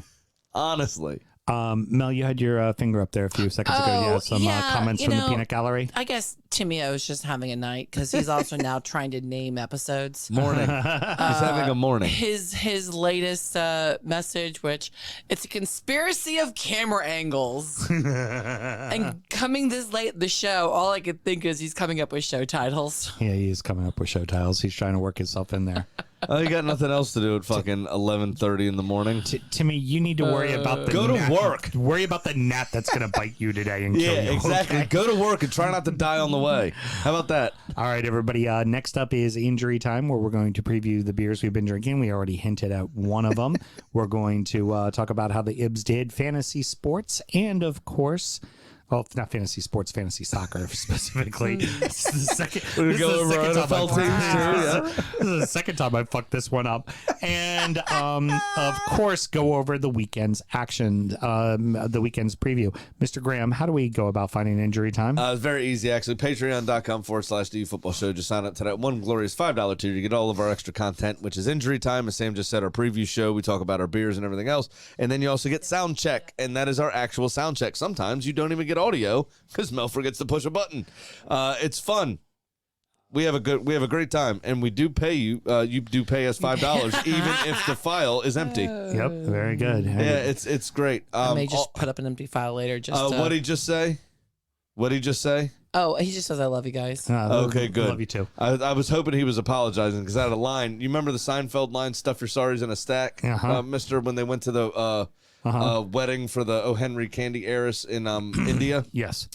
Honestly. Mel, you had your finger up there a few seconds ago. You had some comments from the peanut gallery. I guess Timio is just having a night because he's also now trying to name episodes. Morning. He's having a morning. His latest message, which it's a conspiracy of camera angles. And coming this late in the show, all I could think is he's coming up with show titles. Yeah, he is coming up with show titles. He's trying to work himself in there. Oh, you got nothing else to do at fucking 11:30 in the morning? Timmy, you need to worry about the Go to gnat. work. Worry about the gnat that's going to bite you today and kill you. Yeah, exactly. Okay? Go to work and try not to die on the way. How about that? All right, everybody. Next up is injury time, where we're going to preview the beers we've been drinking. We already hinted at one of them. We're going to talk about how the Ibs did, fantasy sports, and of course, well, not fantasy sports, fantasy soccer specifically. This is the second. We're going to go over our NFL teams too. Yeah. This is the second time I fucked this one up. And of course, go over the weekend's action, the weekend's preview. Mr. Graham, how do we go about finding injury time? It's very easy, actually. Patreon.com/DU Football Show. Just sign up to that one glorious $5 tier. You get all of our extra content, which is injury time. As Sam just said, our preview show. We talk about our beers and everything else. And then you also get sound check, and that is our actual sound check. Sometimes you don't even get audio because Mel forgets to push a button. It's fun. We have a great time, and we do pay you. You do pay us $5, even if the file is empty. Yep, very good. Yeah, it's great. I may just put up an empty file later. What did he just say? What did he just say? Oh, he just says, I love you guys. Okay, good. Love you too. I was hoping he was apologizing because I had a line. You remember the Seinfeld line, stuff your sorries in a stack? Mister, when they went to the wedding for the O. Henry candy heiress in India? Yes.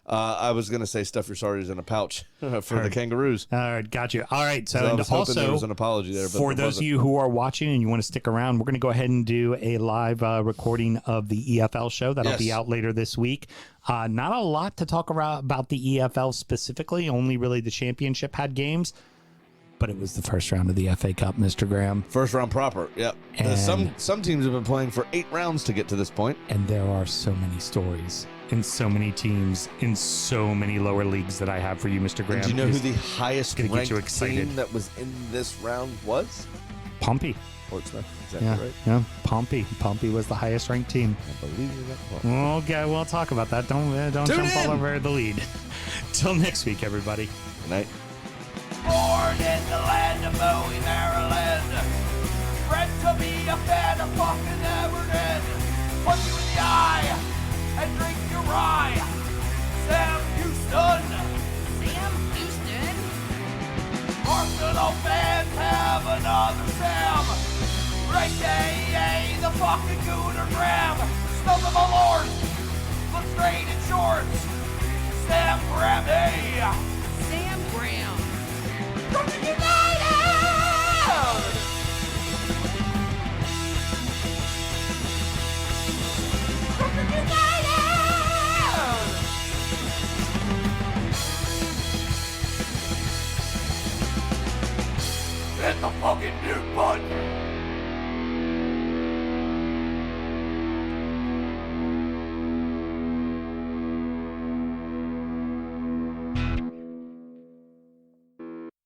I was going to say stuff your sorries in a pouch for the kangaroos. All right, got you. All right, so I and was hoping also there was an apology there. But for there those wasn't. of you who are watching and you want to stick around, we're going to go ahead and do a live recording of the EFL show. That'll be out later this week. Not a lot to talk about the EFL specifically. Only really the championship had games. But it was the first round of the FA Cup, Mr. Graham. First round proper, yep. And some teams have been playing for 8 rounds to get to this point. And there are so many stories and so many teams in so many lower leagues that I have for you, Mr. Graham. And do you know who the highest gonna ranked get you excited. team that was in this round was? Pompey. Portsmouth, exactly Yeah, right. yeah, Pompey. Pompey was the highest ranked team. I believe you got close. Okay, we'll talk about that. Don't jump all over the lead. Till next week, everybody. Good night. Born in the land of Bowie, Maryland. Bred to be a fan of fucking Everton. Punch you in the eye and drink your rye. Sam Houston. Sam Houston? Arsenal fans have another Sam. Right day, the fucking Gooner Graham. Smells of Malort. Looks great in shorts. Sam Graham, hey. Sam Graham. Brooklyn United! Brooklyn United! Hit the fucking mute button!